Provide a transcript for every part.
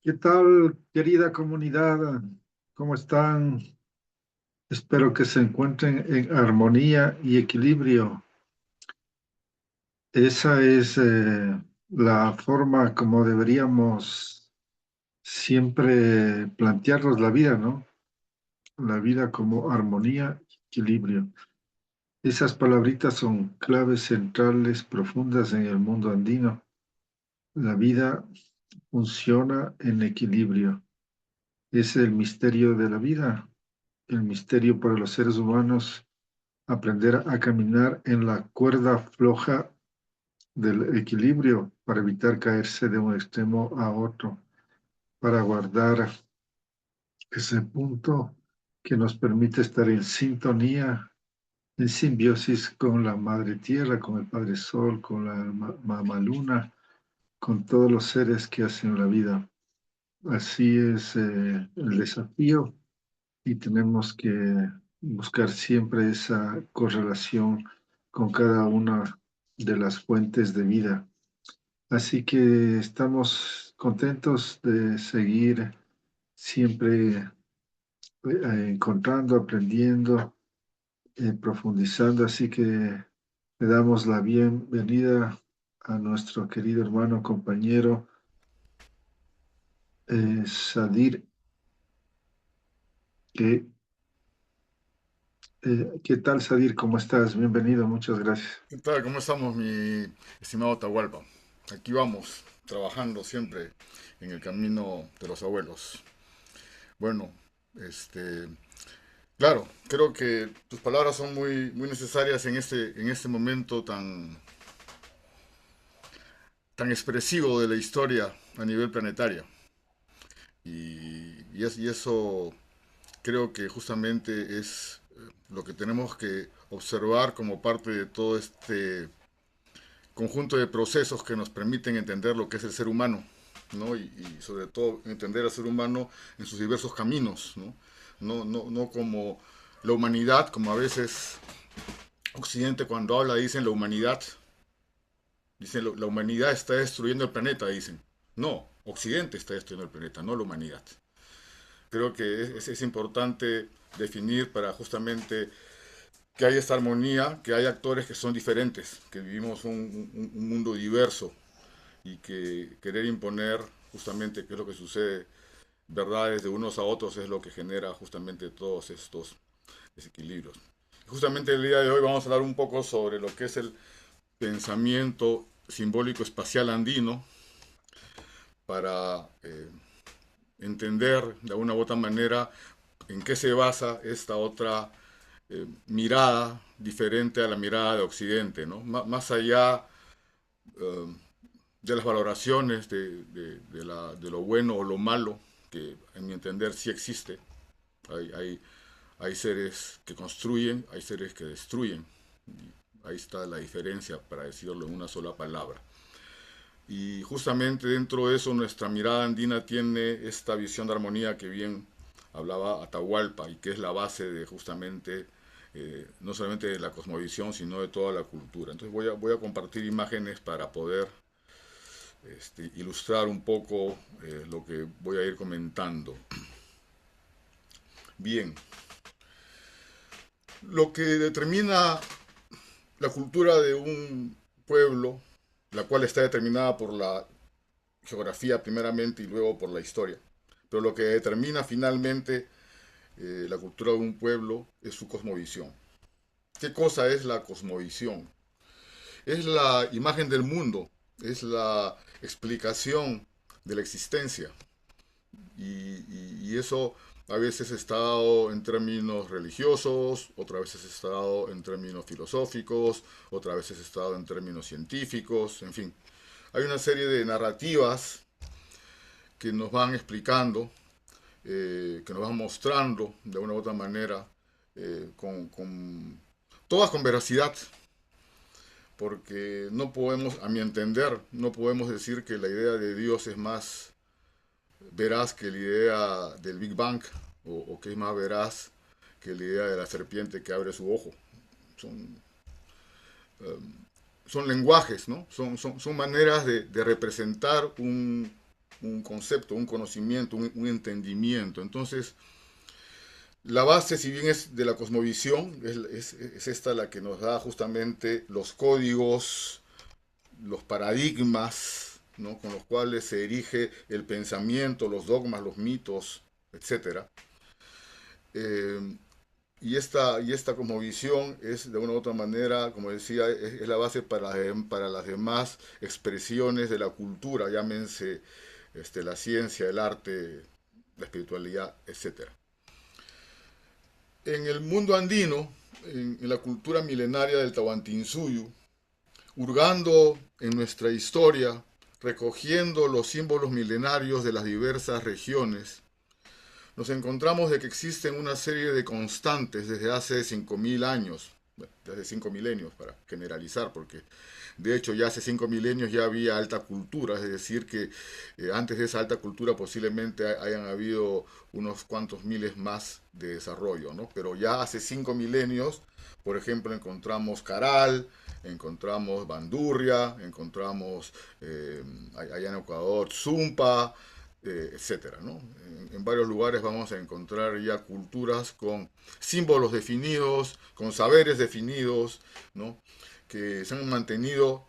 ¿Qué tal, querida comunidad? ¿Cómo están? Espero que se encuentren en armonía y equilibrio. Esa es la forma como deberíamos siempre plantearnos la vida, ¿no? La vida como armonía y equilibrio. Esas palabritas son claves centrales profundas en el mundo andino. La vida funciona en equilibrio. Es el misterio de la vida, el misterio para los seres humanos, aprender a caminar en la cuerda floja del equilibrio para evitar caerse de un extremo a otro, para guardar ese punto que nos permite estar en sintonía, en simbiosis con la Madre Tierra, con el Padre Sol, con la Mamá Luna, con todos los seres que hacen la vida. Así es el desafío y tenemos que buscar siempre esa correlación con cada una de las fuentes de vida. Así que estamos contentos de seguir siempre encontrando, aprendiendo, profundizando. Así que le damos la bienvenida a nuestro querido hermano, compañero Sadir, que ¿qué tal, Sadir? ¿Cómo estás? Bienvenido, muchas gracias. ¿Qué tal? ¿Cómo estamos, mi estimado Atahualpa? Aquí vamos, trabajando siempre en el camino de los abuelos. Bueno, este, claro, creo que tus palabras son muy necesarias en este momento tan expresivo de la historia a nivel planetario. Y eso creo que justamente es lo que tenemos que observar como parte de todo este conjunto de procesos que nos permiten entender lo que es el ser humano, ¿no? Y sobre todo entender al ser humano en sus diversos caminos, ¿no? No como la humanidad, como a veces Occidente cuando habla dicen la humanidad, dicen la humanidad está destruyendo el planeta, dicen. No, Occidente está destruyendo el planeta, no la humanidad. Creo que es importante definir para justamente que haya esta armonía, que hay actores que son diferentes, que vivimos un mundo diverso, y que querer imponer justamente qué es lo que sucede, verdades de unos a otros es lo que genera justamente todos estos desequilibrios. Justamente el día de hoy vamos a hablar un poco sobre lo que es el pensamiento simbólico espacial andino para entender de una u otra manera en qué se basa esta otra mirada diferente a la mirada de Occidente, ¿no? Más allá eh, de las valoraciones de lo bueno o lo malo, que en mi entender sí existe. Hay, hay, hay seres que construyen, hay seres que destruyen. Y ahí está la diferencia, para decirlo en una sola palabra. Y justamente dentro de eso nuestra mirada andina tiene esta visión de armonía que bien hablaba Atahualpa y que es la base de justamente no solamente de la cosmovisión, sino de toda la cultura. Entonces voy a compartir imágenes para poder ilustrar un poco lo que voy a ir comentando. Bien, lo que determina la cultura de un pueblo, la cual está determinada por la geografía primeramente y luego por la historia, pero lo que determina finalmente la cultura de un pueblo es su cosmovisión. ¿Qué cosa es la cosmovisión? Es la imagen del mundo, es la explicación de la existencia. Y eso a veces está dado en términos religiosos, otras veces está dado en términos filosóficos, otras veces está dado en términos científicos, en fin. Hay una serie de narrativas que nos van explicando, que nos van mostrando de una u otra manera, todas con veracidad, porque no podemos, a mi entender, no podemos decir que la idea de Dios es más veraz que la idea del Big Bang, o que es más veraz que la idea de la serpiente que abre su ojo. Son, son lenguajes, ¿no? Son maneras de representar un concepto, un conocimiento, un entendimiento. Entonces, la base, si bien es de la cosmovisión, es esta la que nos da justamente los códigos, los paradigmas, ¿no? Con los cuales se erige el pensamiento, los dogmas, los mitos, etcétera. Eh, y esta cosmovisión es de una u otra manera, como decía, es la base para las demás expresiones de la cultura, llámense la ciencia, el arte, la espiritualidad, etcétera. En el mundo andino, en la cultura milenaria del Tahuantinsuyo, hurgando en nuestra historia, recogiendo los símbolos milenarios de las diversas regiones, nos encontramos de que existen una serie de constantes desde hace 5.000 años, desde 5 milenios para generalizar, porque de hecho ya hace 5 milenios ya había alta cultura, es decir, que antes de esa alta cultura posiblemente hayan habido unos cuantos miles más de desarrollo, ¿no? Pero ya hace 5 milenios, por ejemplo, encontramos Caral, encontramos Bandurria, encontramos allá en Ecuador Zumpa, etcétera, ¿no? En varios lugares vamos a encontrar ya culturas con símbolos definidos, con saberes definidos, ¿no? Que se han mantenido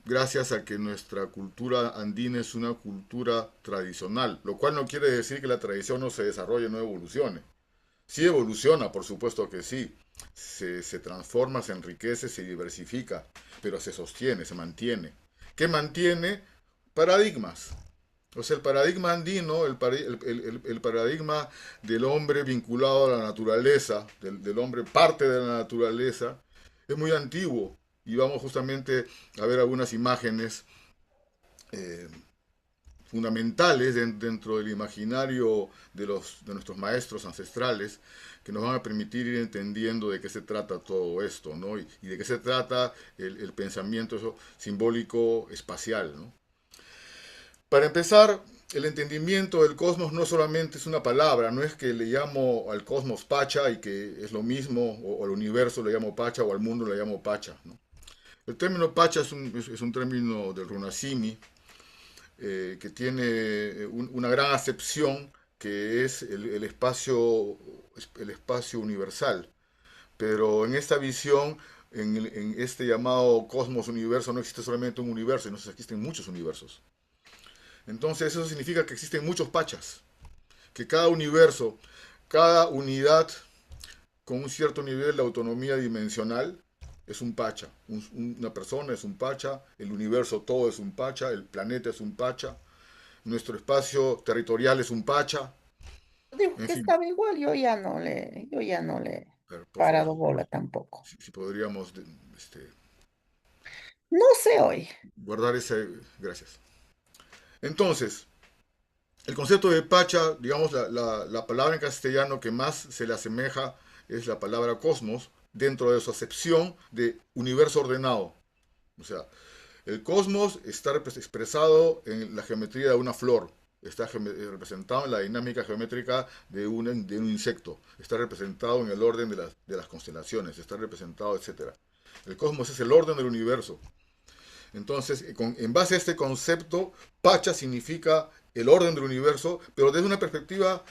gracias a que nuestra cultura andina es una cultura tradicional, lo cual no quiere decir que la tradición no se desarrolle, no evolucione. Sí evoluciona, por supuesto que sí. Se transforma, se enriquece, se diversifica, pero se sostiene, se mantiene. ¿Qué mantiene? Paradigmas. O sea, el paradigma andino, el paradigma del hombre vinculado a la naturaleza, del hombre parte de la naturaleza, es muy antiguo. Y vamos justamente a ver algunas imágenes eh, fundamentales dentro del imaginario de nuestros maestros ancestrales que nos van a permitir ir entendiendo de qué se trata todo esto, ¿no? Y de qué se trata el pensamiento eso, simbólico espacial, ¿no? Para empezar, el entendimiento del cosmos no solamente es una palabra, no es que le llamo al cosmos Pacha y que es lo mismo, o al universo le llamo Pacha o al mundo le llamo Pacha, ¿no? El término Pacha es un término del Runasimi que tiene una gran acepción que es el espacio universal. Pero en esta visión, en este llamado cosmos universo, no existe solamente un universo, sino que existen muchos universos. Entonces eso significa que existen muchos pachas, que cada universo, cada unidad con un cierto nivel de autonomía dimensional es un pacha. Una persona es un pacha, el universo todo es un pacha, el planeta es un pacha, nuestro espacio territorial es un pacha, Digo en que fin. estaba igual, yo ya no le he Pero, por favor, parado bola tampoco. si podríamos No sé hoy. guardar ese... Gracias. Entonces, el concepto de Pacha, digamos, la palabra en castellano que más se le asemeja es la palabra cosmos, dentro de su acepción de universo ordenado. O sea, el cosmos está expresado en la geometría de una flor, está representado en la dinámica geométrica de un insecto, está representado en el orden de las constelaciones, está representado, etc. El cosmos es el orden del universo. Entonces, en base a este concepto, Pacha significa el orden del universo, pero desde una perspectiva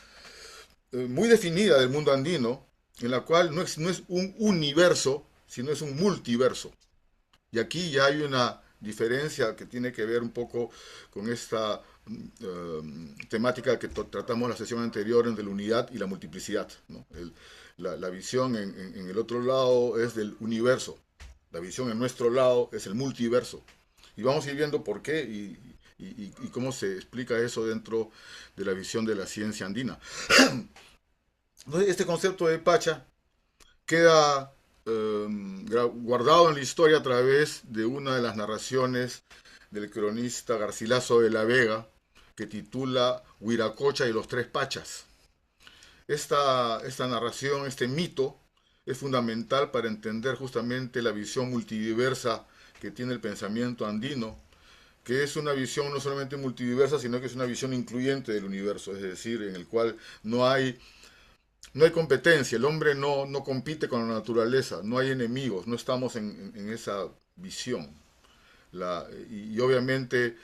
muy definida del mundo andino, en la cual no es un universo, sino es un multiverso. Y aquí ya hay una diferencia que tiene que ver un poco con esta temática que tratamos en la sesión anterior entre la unidad y la multiplicidad, ¿no? La visión en el otro lado es del universo, la visión en nuestro lado es el multiverso. Y vamos a ir viendo por qué y cómo se explica eso dentro de la visión de la ciencia andina. Entonces, este concepto de Pacha queda guardado en la historia a través de una de las narraciones del cronista Garcilaso de la Vega, que titula Huiracocha y los tres Pachas. Esta narración, este mito, es fundamental para entender justamente la visión multidiversa que tiene el pensamiento andino, que es una visión no solamente multidiversa, sino que es una visión incluyente del universo, es decir, en el cual no hay competencia, el hombre no compite con la naturaleza, no hay enemigos, no estamos en esa visión. Y obviamente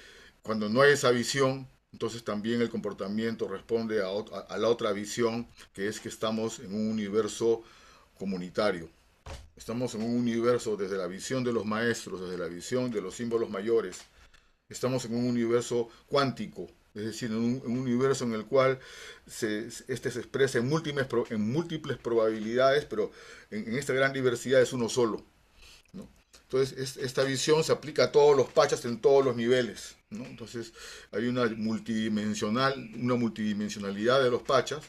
cuando no hay esa visión, Entonces también el comportamiento responde a la otra visión, que es que estamos en un universo comunitario. Estamos en un universo desde la visión de los maestros, desde la visión de los símbolos mayores. Estamos en un universo cuántico, es decir, en un universo en el cual este se expresa en múltiples probabilidades, pero en esta gran diversidad es uno solo, ¿no? Entonces, esta visión se aplica a todos los pachas en todos los niveles, ¿no? Entonces, hay una multidimensionalidad de los pachas,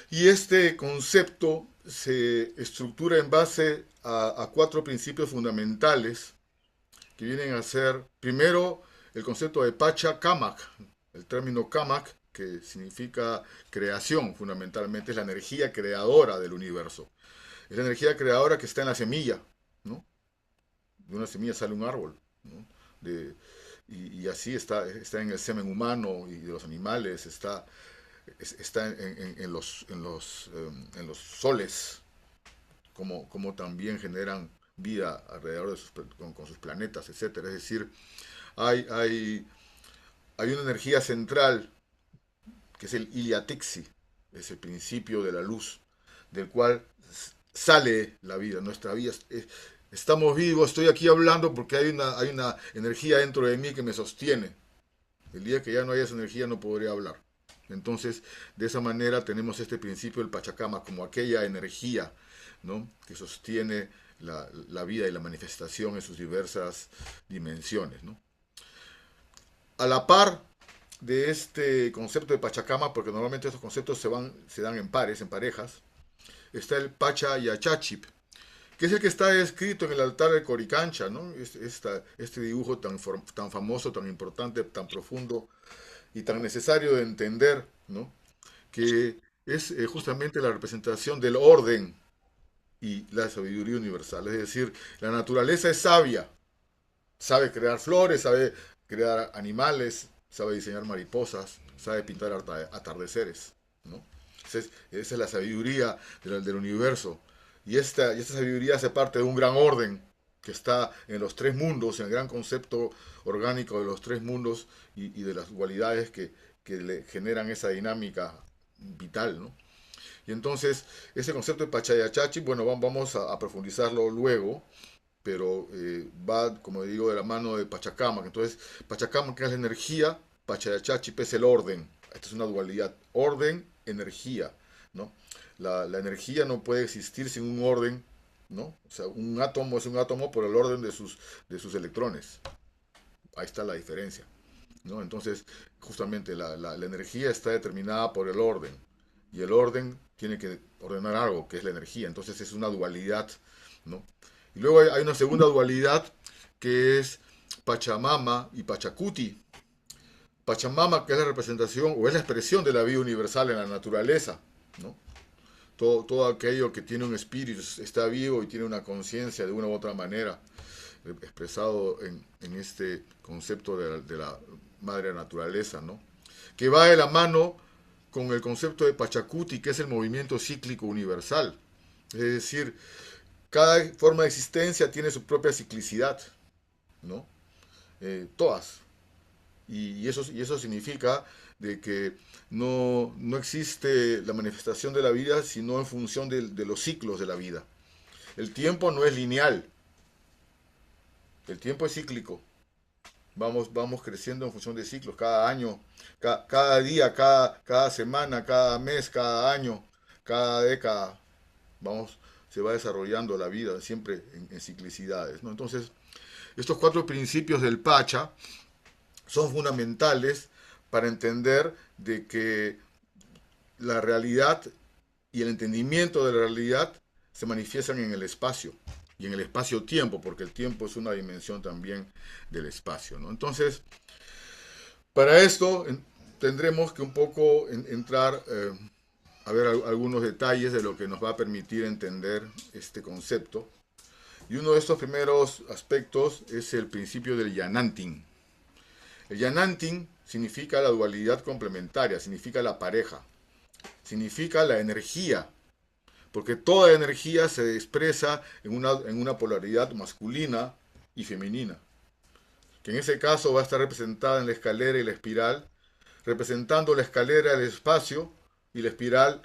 y este concepto se estructura en base a cuatro principios fundamentales que vienen a ser, primero, el concepto de Pachacamac. El término Kamak, que significa creación, fundamentalmente, es la energía creadora del universo. Es la energía creadora que está en la semilla, ¿no? De una semilla sale un árbol, ¿no? Y así está en el semen humano y de los animales, está en los soles, como también generan vida alrededor de con sus planetas, etcétera. Es decir, hay, hay, hay una energía central que es el Iliatixi, es el principio de la luz, del cual sale la vida, nuestra vida. Estamos vivos, estoy aquí hablando porque hay una energía dentro de mí que me sostiene. El día que ya no haya esa energía no podría hablar. Entonces, de esa manera tenemos este principio del Pachacama como aquella energía, ¿no?, que sostiene la vida y la manifestación en sus diversas dimensiones, ¿no? A la par de este concepto de Pachacama, porque normalmente estos conceptos se dan en pares, en parejas, está el Pachayachachip, que es el que está escrito en el altar de Coricancha, ¿no? Este dibujo tan famoso, tan importante, tan profundo y tan necesario de entender, ¿no?, que es justamente la representación del orden y la sabiduría universal. Es decir, la naturaleza es sabia, sabe crear flores, sabe crear animales, sabe diseñar mariposas, sabe pintar atardeceres, ¿no? Esa es la sabiduría del universo. Y esta sabiduría hace parte de un gran orden que está en los tres mundos, en el gran concepto orgánico de los tres mundos y de las dualidades que le generan esa dinámica vital, ¿no? Y entonces, ese concepto de Pachayachachi, bueno, vamos a profundizarlo luego, pero va, como digo, de la mano de Pachacamac. Entonces, Pachacamac, que es la energía, Pachayachachi es el orden. Esta es una dualidad, orden, energía, ¿no? La energía no puede existir sin un orden, ¿no? O sea, un átomo es un átomo por el orden de sus electrones. Ahí está la diferencia, ¿no? Entonces, justamente la energía está determinada por el orden, y el orden tiene que ordenar algo, que es la energía. Entonces es una dualidad, ¿no? Y luego hay una segunda dualidad que es Pachamama y Pachacuti. Pachamama, que es la representación o es la expresión de la vida universal en la naturaleza, ¿no? Todo aquello que tiene un espíritu, está vivo y tiene una conciencia de una u otra manera, expresado en este concepto de la madre naturaleza, ¿no?, que va de la mano con el concepto de Pachacuti, que es el movimiento cíclico universal. Es decir, cada forma de existencia tiene su propia ciclicidad, ¿no? Todas. Y eso significa de que no existe la manifestación de la vida sino en función de los ciclos de la vida. El tiempo no es lineal, el tiempo es cíclico. Vamos creciendo en función de ciclos, cada año, cada día, cada semana, cada mes, cada año, cada década. Se va desarrollando la vida siempre en ciclicidades, ¿no? Entonces, estos cuatro principios del Pacha son fundamentales para entender de que la realidad y el entendimiento de la realidad se manifiestan en el espacio y en el espacio-tiempo, porque el tiempo es una dimensión también del espacio, ¿no? Entonces, para esto tendremos que un poco entrar a ver algunos detalles de lo que nos va a permitir entender este concepto. Y uno de estos primeros aspectos es el principio del Yanantin. El Yanantin significa la dualidad complementaria, significa la pareja, significa la energía, porque toda energía se expresa en una polaridad masculina y femenina, que en ese caso va a estar representada en la escalera y la espiral representando la escalera del espacio y la espiral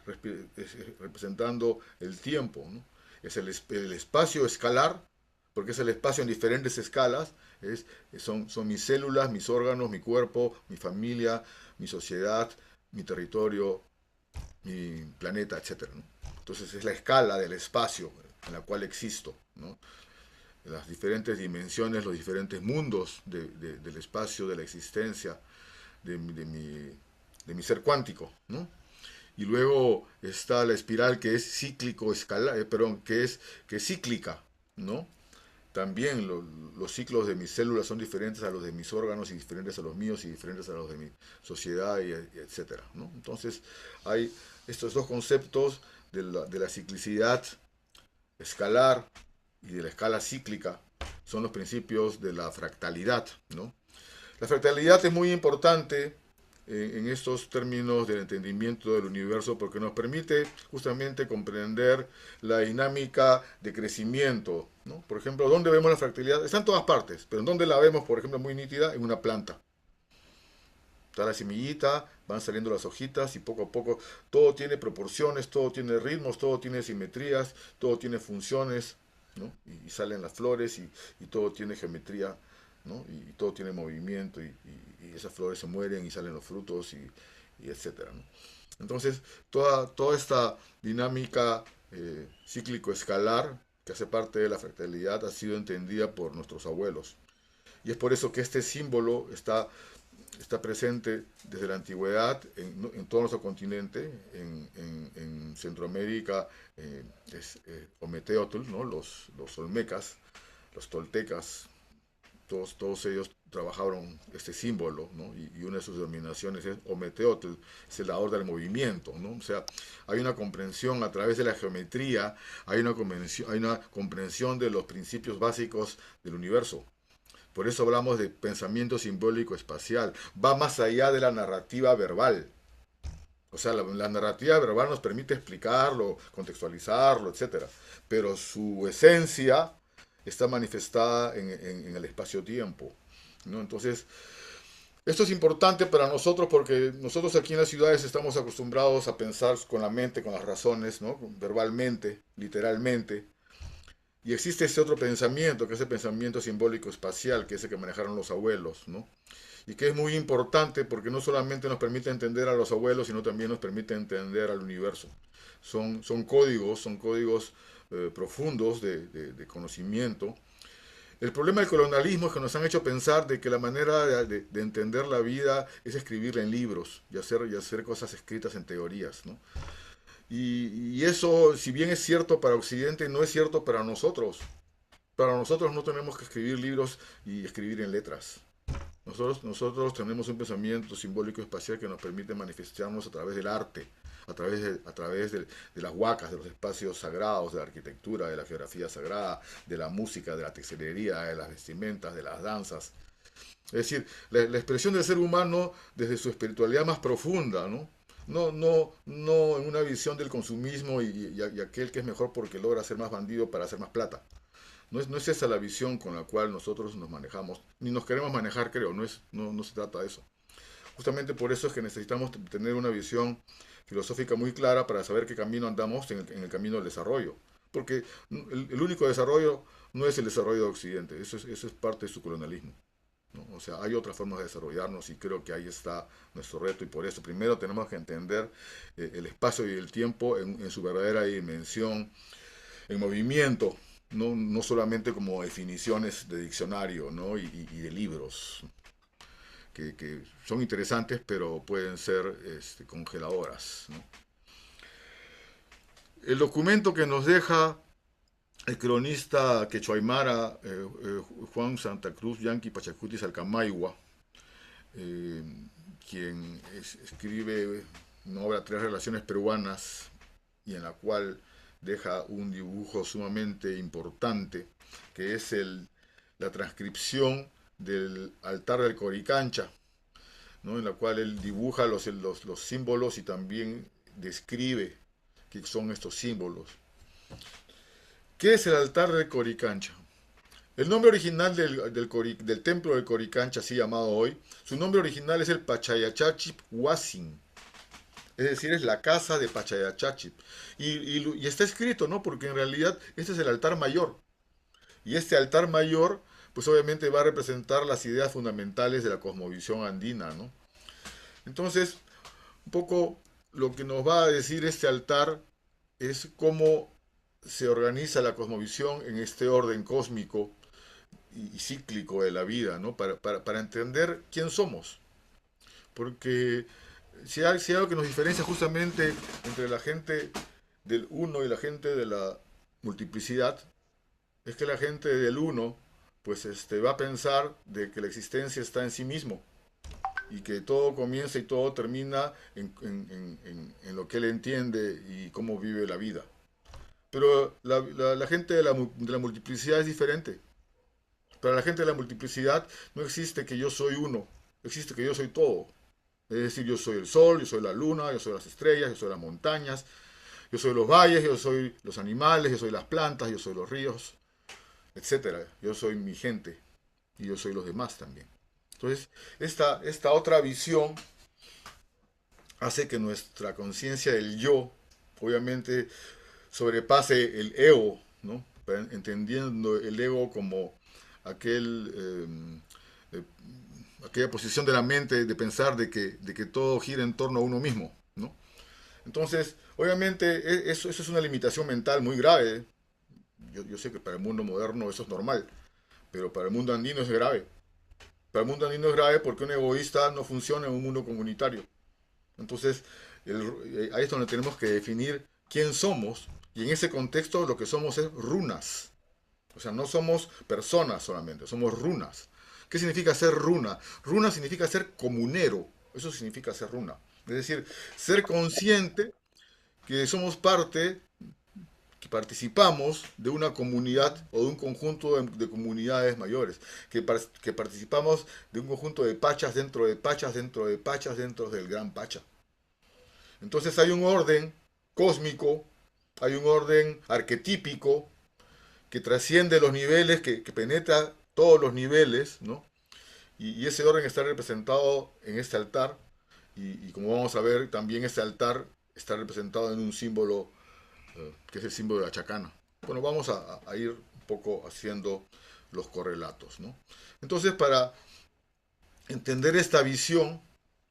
representando el tiempo, ¿no? Es el espacio escalar, porque es el espacio en diferentes escalas, son mis células, mis órganos, mi cuerpo, mi familia, mi sociedad, mi territorio, mi planeta, etcétera, ¿no? Entonces es la escala del espacio en la cual existo, ¿no? Las diferentes dimensiones, los diferentes mundos del espacio, de la existencia, de mi ser cuántico, ¿no? Y luego está la espiral que es cíclico, perdón, que es cíclica, ¿no? También los ciclos de mis células son diferentes a los de mis órganos y diferentes a los míos y diferentes a los de mi sociedad, y etcétera, ¿no? Entonces hay estos dos conceptos de la ciclicidad escalar y de la escala cíclica, son los principios de la fractalidad, ¿no? La fractalidad es muy importante en estos términos del entendimiento del universo porque nos permite justamente comprender la dinámica de crecimiento, ¿no? Por ejemplo, ¿dónde vemos la fractalidad? Está en todas partes, pero ¿en dónde la vemos, por ejemplo, muy nítida? En una planta. Está la semillita, van saliendo las hojitas y poco a poco todo tiene proporciones, todo tiene ritmos, todo tiene simetrías, todo tiene funciones, ¿no? Y salen las flores y todo tiene geometría, ¿no? Y todo tiene movimiento y esas flores se mueren y salen los frutos y etcétera, ¿no? Entonces, toda esta dinámica cíclico-escalar que hace parte de la fractalidad ha sido entendida por nuestros abuelos. Y es por eso que este símbolo está presente desde la antigüedad en todo nuestro continente, en Centroamérica es Ometeotl, ¿no? Los olmecas, los toltecas, todos ellos trabajaron este símbolo, ¿no? Y una de sus denominaciones es Ometeotl, es el dador del movimiento, ¿no? O sea, hay una comprensión a través de la geometría, hay una comprensión de los principios básicos del universo. Por eso hablamos de pensamiento simbólico espacial. Va más allá de la narrativa verbal. O sea, la narrativa verbal nos permite explicarlo, contextualizarlo, etcétera. Pero su esencia está manifestada en el espacio-tiempo, ¿no? Entonces, esto es importante para nosotros porque nosotros aquí en las ciudades estamos acostumbrados a pensar con la mente, con las razones, ¿no? Verbalmente, literalmente. Y existe ese otro pensamiento, que es el pensamiento simbólico espacial, que es el que manejaron los abuelos, ¿no? Y que es muy importante porque no solamente nos permite entender a los abuelos, sino también nos permite entender al universo. Son códigos profundos de conocimiento. El problema del colonialismo es que nos han hecho pensar de que la manera de entender la vida es escribirla en libros y hacer cosas escritas en teorías, ¿no? Y eso, si bien es cierto para Occidente, no es cierto para nosotros. Para nosotros no tenemos que escribir libros y escribir en letras. Nosotros tenemos un pensamiento simbólico espacial que nos permite manifestarnos a través del arte, a través de las huacas, de los espacios sagrados, de la arquitectura, de la geografía sagrada, de la música, de la textilería, de las vestimentas, de las danzas. Es decir, la expresión del ser humano desde su espiritualidad más profunda, ¿no? No en una visión del consumismo y aquel que es mejor porque logra ser más bandido para hacer más plata. No es esa la visión con la cual nosotros nos manejamos, ni nos queremos manejar, creo, no se trata de eso. Justamente por eso es que necesitamos tener una visión filosófica muy clara para saber qué camino andamos en el camino del desarrollo. Porque el único desarrollo no es el desarrollo de Occidente, eso es parte de su colonialismo, ¿no? O sea, hay otras formas de desarrollarnos y creo que ahí está nuestro reto y por eso primero tenemos que entender el espacio y el tiempo en su verdadera dimensión, en movimiento, no solamente como definiciones de diccionario, ¿no? y de libros, que son interesantes pero pueden ser congeladoras, ¿no? El documento que nos deja el cronista quechuaymara Juan Santa Cruz Yanqui Pachacuti Salcamaigua, eh, quien escribe una obra Tres Relaciones Peruanas y en la cual deja un dibujo sumamente importante que es la transcripción del altar del Coricancha, ¿no? En la cual él dibuja los símbolos y también describe qué son estos símbolos. ¿Qué es el altar del Coricancha? El nombre original del templo del Coricancha, así llamado hoy, su nombre original es el Pachayachachip Huasin, es decir, es la casa de Pachayachachip. Y está escrito, ¿no? Porque en realidad este es el altar mayor. Y este altar mayor, pues obviamente va a representar las ideas fundamentales de la cosmovisión andina, ¿no? Entonces, un poco lo que nos va a decir este altar es cómo se organiza la cosmovisión en este orden cósmico y cíclico de la vida, ¿no? Para entender quién somos. Porque si hay algo que nos diferencia justamente entre la gente del uno y la gente de la multiplicidad, es que la gente del uno pues va a pensar de que la existencia está en sí mismo y que todo comienza y todo termina en lo que él entiende y cómo vive la vida. Pero la gente de la multiplicidad es diferente. Para la gente de la multiplicidad no existe que yo soy uno, existe que yo soy todo. Es decir, yo soy el sol, yo soy la luna, yo soy las estrellas, yo soy las montañas, yo soy los valles, yo soy los animales, yo soy las plantas, yo soy los ríos, etcétera. Yo soy mi gente y yo soy los demás también. Entonces, esta otra visión hace que nuestra conciencia del yo, obviamente, sobrepase el ego, ¿no? Entendiendo el ego como aquella posición de la mente de pensar de que todo gira en torno a uno mismo, ¿no? Entonces, obviamente, eso es una limitación mental muy grave. Yo sé que para el mundo moderno eso es normal, pero para el mundo andino es grave. Para el mundo andino es grave porque un egoísta no funciona en un mundo comunitario. Entonces, ahí es donde tenemos que definir quién somos, y en ese contexto lo que somos es runas. O sea, no somos personas solamente, somos runas. ¿Qué significa ser runa? Runa significa ser comunero, eso significa ser runa. Es decir, ser consciente que somos parte, que participamos de una comunidad o de un conjunto de comunidades mayores, que participamos de un conjunto de pachas dentro de pachas dentro de pachas dentro del gran pacha. Entonces hay un orden cósmico, hay un orden arquetípico que trasciende los niveles, que penetra todos los niveles, ¿no? Y ese orden está representado en este altar, y como vamos a ver, también este altar está representado en un símbolo que es el símbolo de la chacana. Bueno, vamos a ir un poco haciendo los correlatos, ¿no? Entonces, para entender esta visión,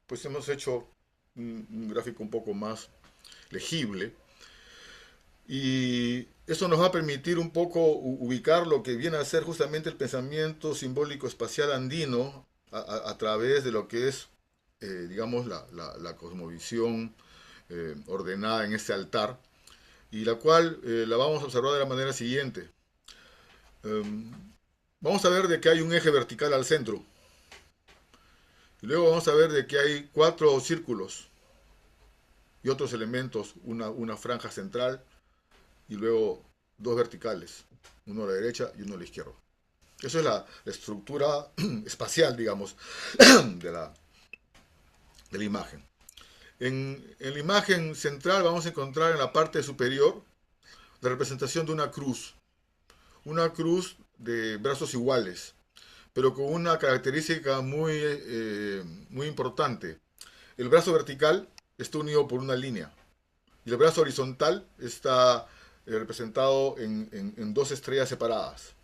pues hemos hecho un gráfico un poco más legible, y eso nos va a permitir un poco ubicar lo que viene a ser justamente el pensamiento simbólico espacial andino a través de lo que es, digamos, la cosmovisión ordenada en este altar, y la cual la vamos a observar de la manera siguiente. Vamos a ver de que hay un eje vertical al centro, y luego vamos a ver de que hay 4 círculos y otros elementos, una franja central, y luego 2 verticales, uno a la derecha y uno a la izquierda. Esa es la estructura espacial, digamos, de la imagen. En la imagen central vamos a encontrar en la parte superior la representación de una cruz de brazos iguales, pero con una característica muy importante. El brazo vertical está unido por una línea, y el brazo horizontal está representado en 2 estrellas separadas.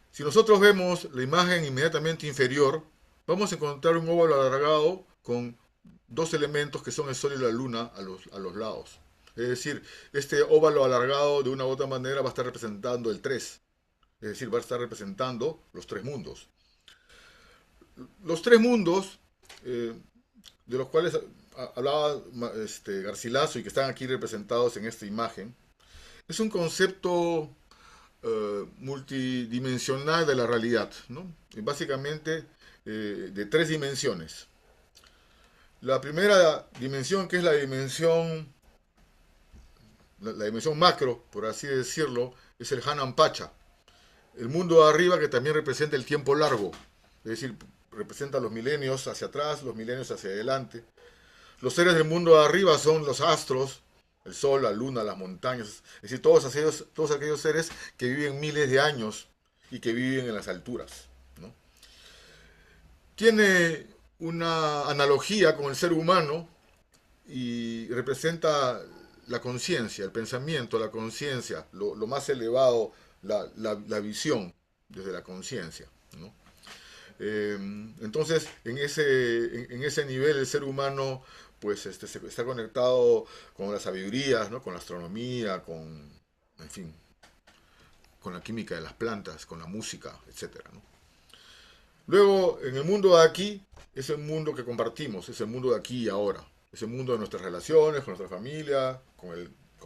Si nosotros vemos la imagen inmediatamente inferior, vamos a encontrar un óvalo alargado con 2 elementos que son el sol y la luna a los lados. Es decir, este óvalo alargado de una u otra manera va a estar representando el 3. Es decir, va a estar representando los 3 mundos. Los 3 mundos, de los cuales hablaba Garcilaso y que están aquí representados en esta imagen, es un concepto multidimensional de la realidad, ¿no? Y básicamente de 3 dimensiones. La primera dimensión, que es la dimensión macro, por así decirlo, es el Hanan Pacha, el mundo de arriba, que también representa el tiempo largo, es decir, representa los milenios hacia atrás, los milenios hacia adelante. Los seres del mundo de arriba son los astros, el sol, la luna, las montañas, es decir, todos aquellos seres que viven miles de años, y que viven en las alturas, ¿no? Tiene una analogía con el ser humano y representa la conciencia, el pensamiento, la conciencia, lo más elevado, la visión desde la conciencia, ¿no? Entonces, en ese nivel el ser humano pues está conectado con las sabidurías, ¿no? Con la astronomía, en fin, con la química de las plantas, con la música, etcétera, ¿no? Luego, en el mundo de aquí, es el mundo que compartimos, es el mundo de aquí y ahora. Es el mundo de nuestras relaciones, con nuestra familia, con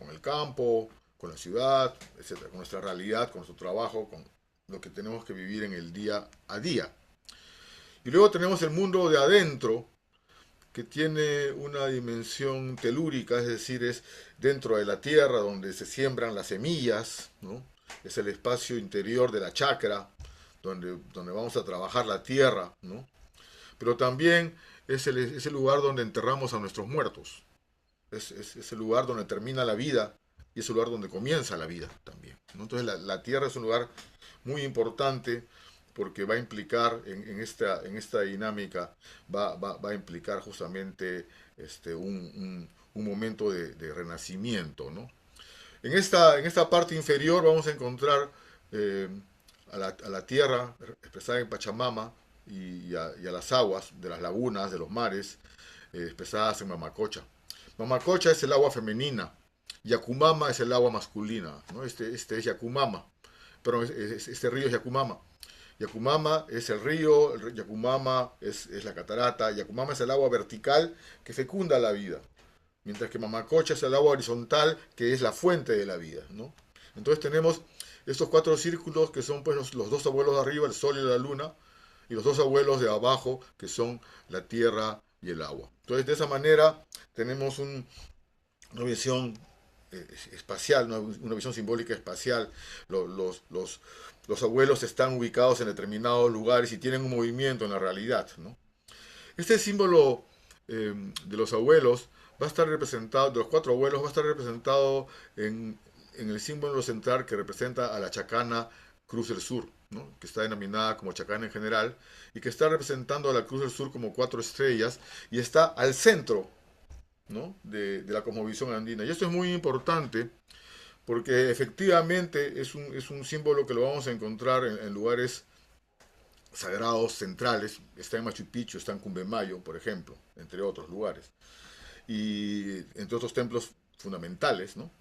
el campo, con la ciudad, etcétera, con nuestra realidad, con nuestro trabajo, con lo que tenemos que vivir en el día a día. Y luego tenemos el mundo de adentro, que tiene una dimensión telúrica, es decir, es dentro de la tierra donde se siembran las semillas, ¿no? Es el espacio interior de la chakra, donde vamos a trabajar la tierra, ¿no? Pero también es el lugar donde enterramos a nuestros muertos, es el lugar donde termina la vida y es el lugar donde comienza la vida también, ¿no? Entonces la tierra es un lugar muy importante porque va a implicar en esta dinámica, va a implicar justamente un momento de renacimiento, ¿no? En esta parte inferior vamos a encontrar eh, a la tierra expresada en Pachamama y a las aguas de las lagunas, de los mares, expresadas en Mamacocha. Mamacocha es el agua femenina, Yacumama es el agua masculina, ¿no? Este es Yacumama, pero este río es Yacumama. Yacumama es el río, Yacumama es la catarata, Yacumama es el agua vertical que fecunda la vida, mientras que Mamacocha es el agua horizontal que es la fuente de la vida, ¿no? Entonces tenemos estos cuatro círculos que son pues los dos abuelos de arriba, el sol y la luna, y los dos abuelos de abajo que son la tierra y el agua. Entonces de esa manera tenemos una visión espacial, una visión simbólica espacial. Los abuelos están ubicados en determinados lugares y tienen un movimiento en la realidad, ¿no? Este símbolo de los abuelos va a estar representado, de los cuatro abuelos, va a estar representado en el símbolo central que representa a la chacana Cruz del Sur, ¿no? Que está denominada como chacana en general, y que está representando a la Cruz del Sur como cuatro estrellas, y está al centro, ¿no? de la cosmovisión andina. Y esto es muy importante porque efectivamente es un símbolo que lo vamos a encontrar en lugares sagrados centrales. Está en Machu Picchu, está en Cumbemayo, por ejemplo, entre otros lugares. Y entre otros templos fundamentales, ¿no?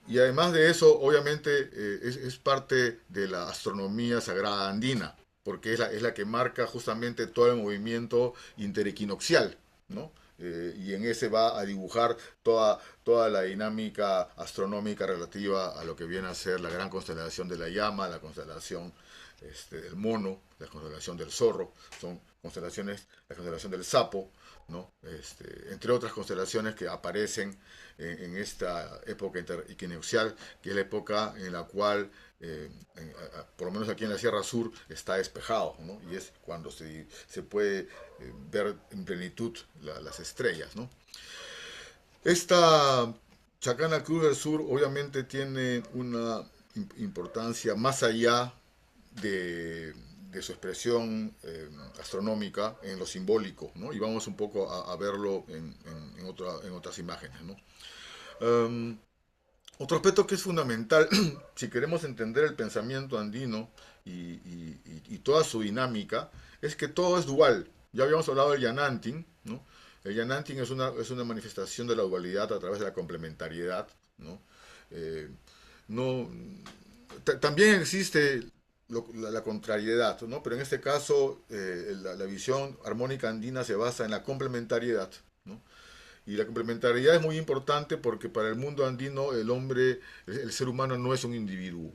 Y además de eso, obviamente, es parte de la astronomía sagrada andina, porque es la que marca justamente todo el movimiento interequinoccial, ¿no? Y en ese va a dibujar toda la dinámica astronómica relativa a lo que viene a ser la gran constelación de la llama, la constelación del mono, la constelación del zorro, son constelaciones, la constelación del sapo, ¿no? Entre otras constelaciones que aparecen en esta época equinoccial, que es la época en la cual, por lo menos aquí en la Sierra Sur, está despejado, ¿no? Y es cuando se puede ver en plenitud las estrellas, ¿no? Esta Chacana Cruz del Sur obviamente tiene una importancia más allá de su expresión astronómica en lo simbólico, ¿no? Y vamos un poco a verlo en otras imágenes, ¿no? Otro aspecto que es fundamental, si queremos entender el pensamiento andino y toda su dinámica, es que todo es dual. Ya habíamos hablado del Yanantin, ¿no? El Yanantin es una manifestación de la dualidad a través de la complementariedad, ¿no? Eh, no También existe la contrariedad, ¿no? Pero en este caso la visión armónica andina se basa en la complementariedad, ¿no? Y la complementariedad es muy importante porque para el mundo andino el hombre, el ser humano no es un individuo.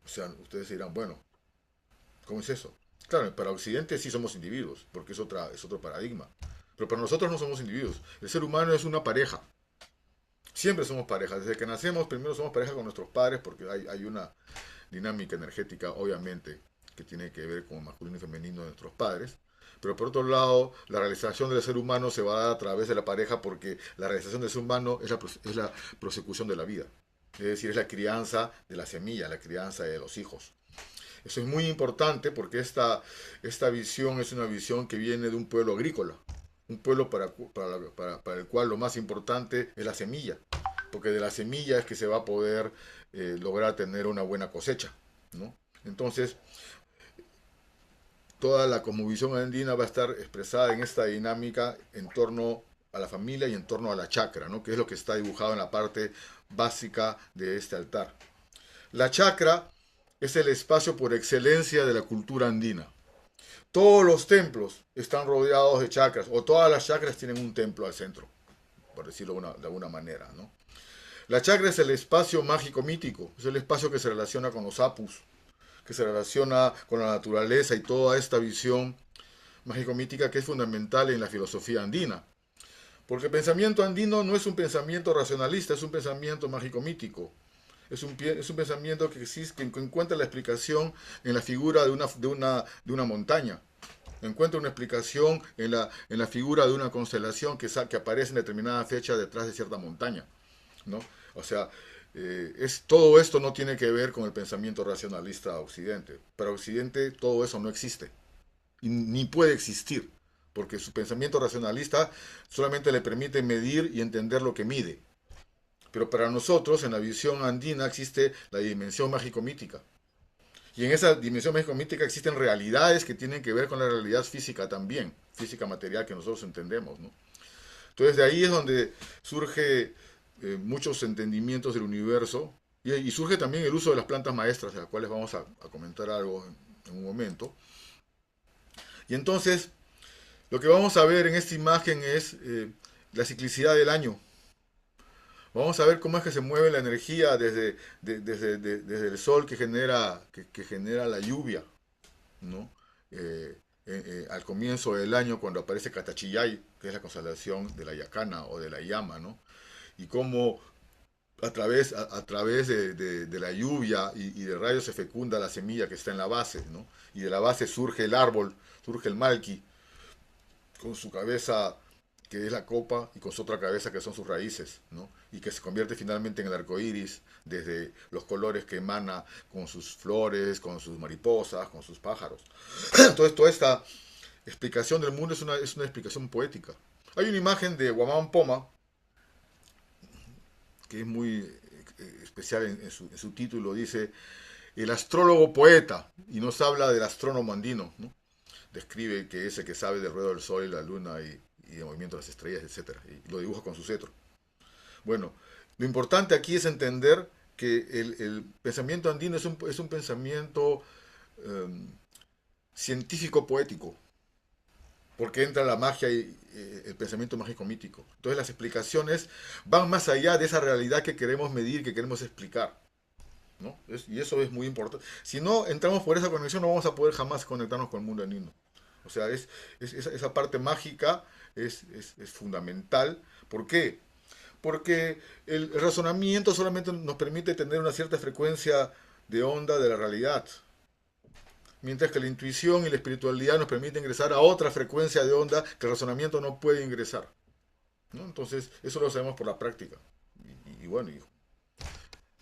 O sea, ustedes dirán, bueno, ¿cómo es eso? Claro, para Occidente sí somos individuos, porque es otro paradigma. Pero para nosotros no somos individuos. El ser humano es una pareja. Siempre somos pareja. Desde que nacemos, primero somos pareja con nuestros padres, porque hay una dinámica energética, obviamente, que tiene que ver con masculino y femenino de nuestros padres. Pero por otro lado, la realización del ser humano se va a dar a través de la pareja porque la realización del ser humano es la prosecución de la vida. Es decir, es la crianza de la semilla, la crianza de los hijos. Eso es muy importante porque esta visión es una visión que viene de un pueblo agrícola, un pueblo para el cual lo más importante es la semilla, porque de la semilla es que se va a poder lograr tener una buena cosecha, ¿no? Entonces, toda la cosmovisión andina va a estar expresada en esta dinámica en torno a la familia y en torno a la chacra, ¿no? Que es lo que está dibujado en la parte básica de este altar. La chacra es el espacio por excelencia de la cultura andina. Todos los templos están rodeados de chakras, o todas las chakras tienen un templo al centro, por decirlo de alguna manera, ¿no? La chakra es el espacio mágico mítico, es el espacio que se relaciona con los apus, que se relaciona con la naturaleza y toda esta visión mágico-mítica que es fundamental en la filosofía andina. Porque el pensamiento andino no es un pensamiento racionalista, es un pensamiento mágico-mítico. Es un pensamiento que existe, que encuentra la explicación en la figura de una montaña. Encuentra una explicación en la figura de una constelación que aparece en determinada fecha detrás de cierta montaña, ¿no? O sea, todo esto no tiene que ver con el pensamiento racionalista a Occidente. Para Occidente todo eso no existe, ni puede existir, porque su pensamiento racionalista solamente le permite medir y entender lo que mide. Pero para nosotros, en la visión andina, existe la dimensión mágico-mítica. Y en esa dimensión mágico-mítica existen realidades que tienen que ver con la realidad física también, física material que nosotros entendemos, ¿no? Entonces de ahí es donde surge muchos entendimientos del universo y surge también el uso de las plantas maestras, de las cuales vamos a comentar algo en un momento. Y entonces lo que vamos a ver en esta imagen es la ciclicidad del año. Vamos a ver cómo es que se mueve la energía desde el sol que genera la lluvia, ¿no? Al comienzo del año, cuando aparece Catachillay, que es la constelación de la Yacana o de la Llama, ¿no? Y cómo a través de la lluvia y de rayos se fecunda la semilla que está en la base, ¿no? Y de la base surge el árbol, surge el malqui, con su cabeza que es la copa y con su otra cabeza que son sus raíces, ¿no? Y que se convierte finalmente en el arco iris desde los colores que emana con sus flores, con sus mariposas, con sus pájaros. Entonces toda esta explicación del mundo es una explicación poética. Hay una imagen de Guamán Poma que es muy especial en su título, dice el astrólogo poeta, y nos habla del astrónomo andino, ¿no? Describe que es el que sabe del ruedo del sol y la luna y del movimiento de las estrellas, etcétera, y lo dibuja con su cetro. Bueno, lo importante aquí es entender que el pensamiento andino es un pensamiento eh, científico-poético, porque entra la magia y el pensamiento mágico mítico. Entonces las explicaciones van más allá de esa realidad que queremos medir, que queremos explicar, ¿no? Y eso es muy importante. Si no entramos por esa conexión, no vamos a poder jamás conectarnos con el mundo andino. O sea, esa parte mágica es fundamental. ¿Por qué? Porque el razonamiento solamente nos permite tener una cierta frecuencia de onda de la realidad, mientras que la intuición y la espiritualidad nos permiten ingresar a otra frecuencia de onda que el razonamiento no puede ingresar, ¿no? Entonces, eso lo sabemos por la práctica. Y bueno,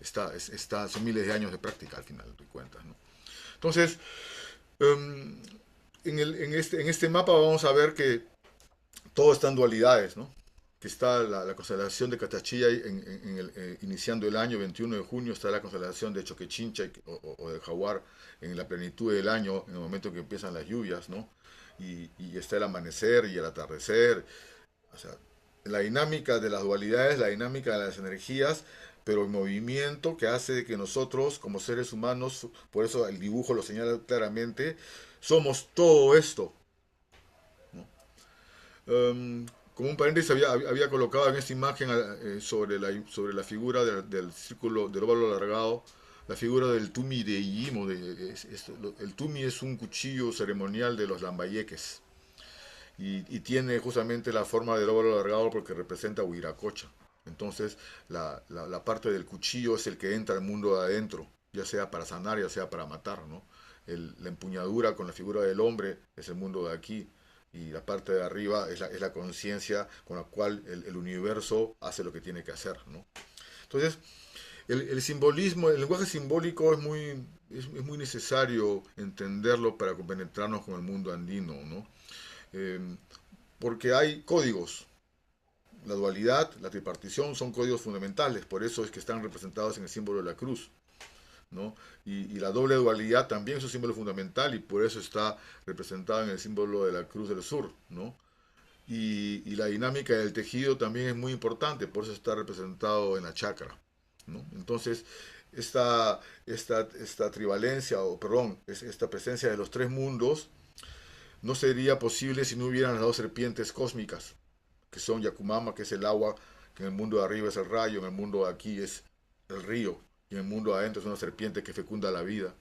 son miles de años de práctica al final de cuentas, ¿no? Entonces, um, en este mapa vamos a ver que todo está en dualidades, ¿no? Que está la constelación de Catachilla iniciando el año 21 de junio, está la constelación de Choquechincha o del Jaguar en la plenitud del año, en el momento en que empiezan las lluvias, ¿no? Y está el amanecer y el atardecer. O sea, la dinámica de las dualidades, la dinámica de las energías, pero el movimiento que hace que nosotros, como seres humanos, por eso el dibujo lo señala claramente, somos todo esto, ¿no? Como un paréntesis había colocado en esta imagen sobre la figura del círculo, del óvalo alargado, la figura del tumi de Illimo. El tumi es un cuchillo ceremonial de los lambayeques y tiene justamente la forma del óvalo alargado porque representa Huiracocha. Entonces la parte del cuchillo es el que entra al mundo de adentro, ya sea para sanar, ya sea para matar, ¿no? La empuñadura con la figura del hombre es el mundo de aquí, y la parte de arriba es la conciencia con la cual el universo hace lo que tiene que hacer, ¿no? Entonces, el simbolismo, el lenguaje simbólico es muy necesario entenderlo para compenetrarnos con el mundo andino, ¿no? Eh, Porque hay códigos. La dualidad, la tripartición son códigos fundamentales, por eso es que están representados en el símbolo de la cruz, ¿no? Y la doble dualidad también es un símbolo fundamental y por eso está representado en el símbolo de la cruz del sur, ¿no? Y la dinámica del tejido también es muy importante, por eso está representado en la chakra, ¿no? Entonces, esta trivalencia, o perdón, esta presencia de los tres mundos no sería posible si no hubieran las dos serpientes cósmicas, que son Yakumama, que es el agua, que en el mundo de arriba es el rayo, en el mundo de aquí es el río, y en el mundo de adentro es una serpiente que fecunda la vida.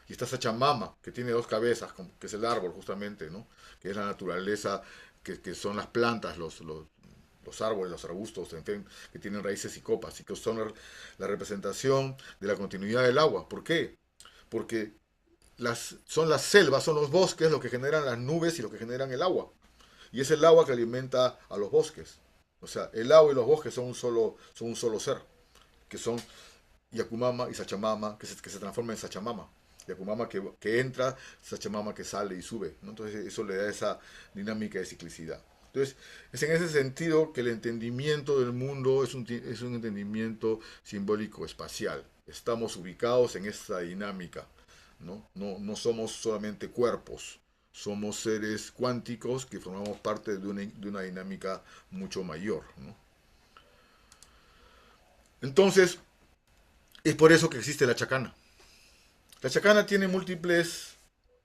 Y está Sachamama, que tiene dos cabezas, que es el árbol justamente, ¿no? Que es la naturaleza, que son las plantas, los árboles, los arbustos, en fin, que tienen raíces y copas, y que son la representación de la continuidad del agua. ¿Por qué? Porque son las selvas, son los bosques los que generan las nubes y los que generan el agua. Y es el agua que alimenta a los bosques. O sea, el agua y los bosques son un solo ser, que son Yakumama y Sachamama, que se transforma en Sachamama. Yakumama que entra, Sachamama que sale y sube, ¿no? Entonces eso le da esa dinámica de ciclicidad. Entonces, es en ese sentido que el entendimiento del mundo es un entendimiento simbólico espacial. Estamos ubicados en esta dinámica, ¿no? No somos solamente cuerpos, somos seres cuánticos que formamos parte de una dinámica mucho mayor, ¿no? Entonces, es por eso que existe la chacana. La chacana tiene múltiples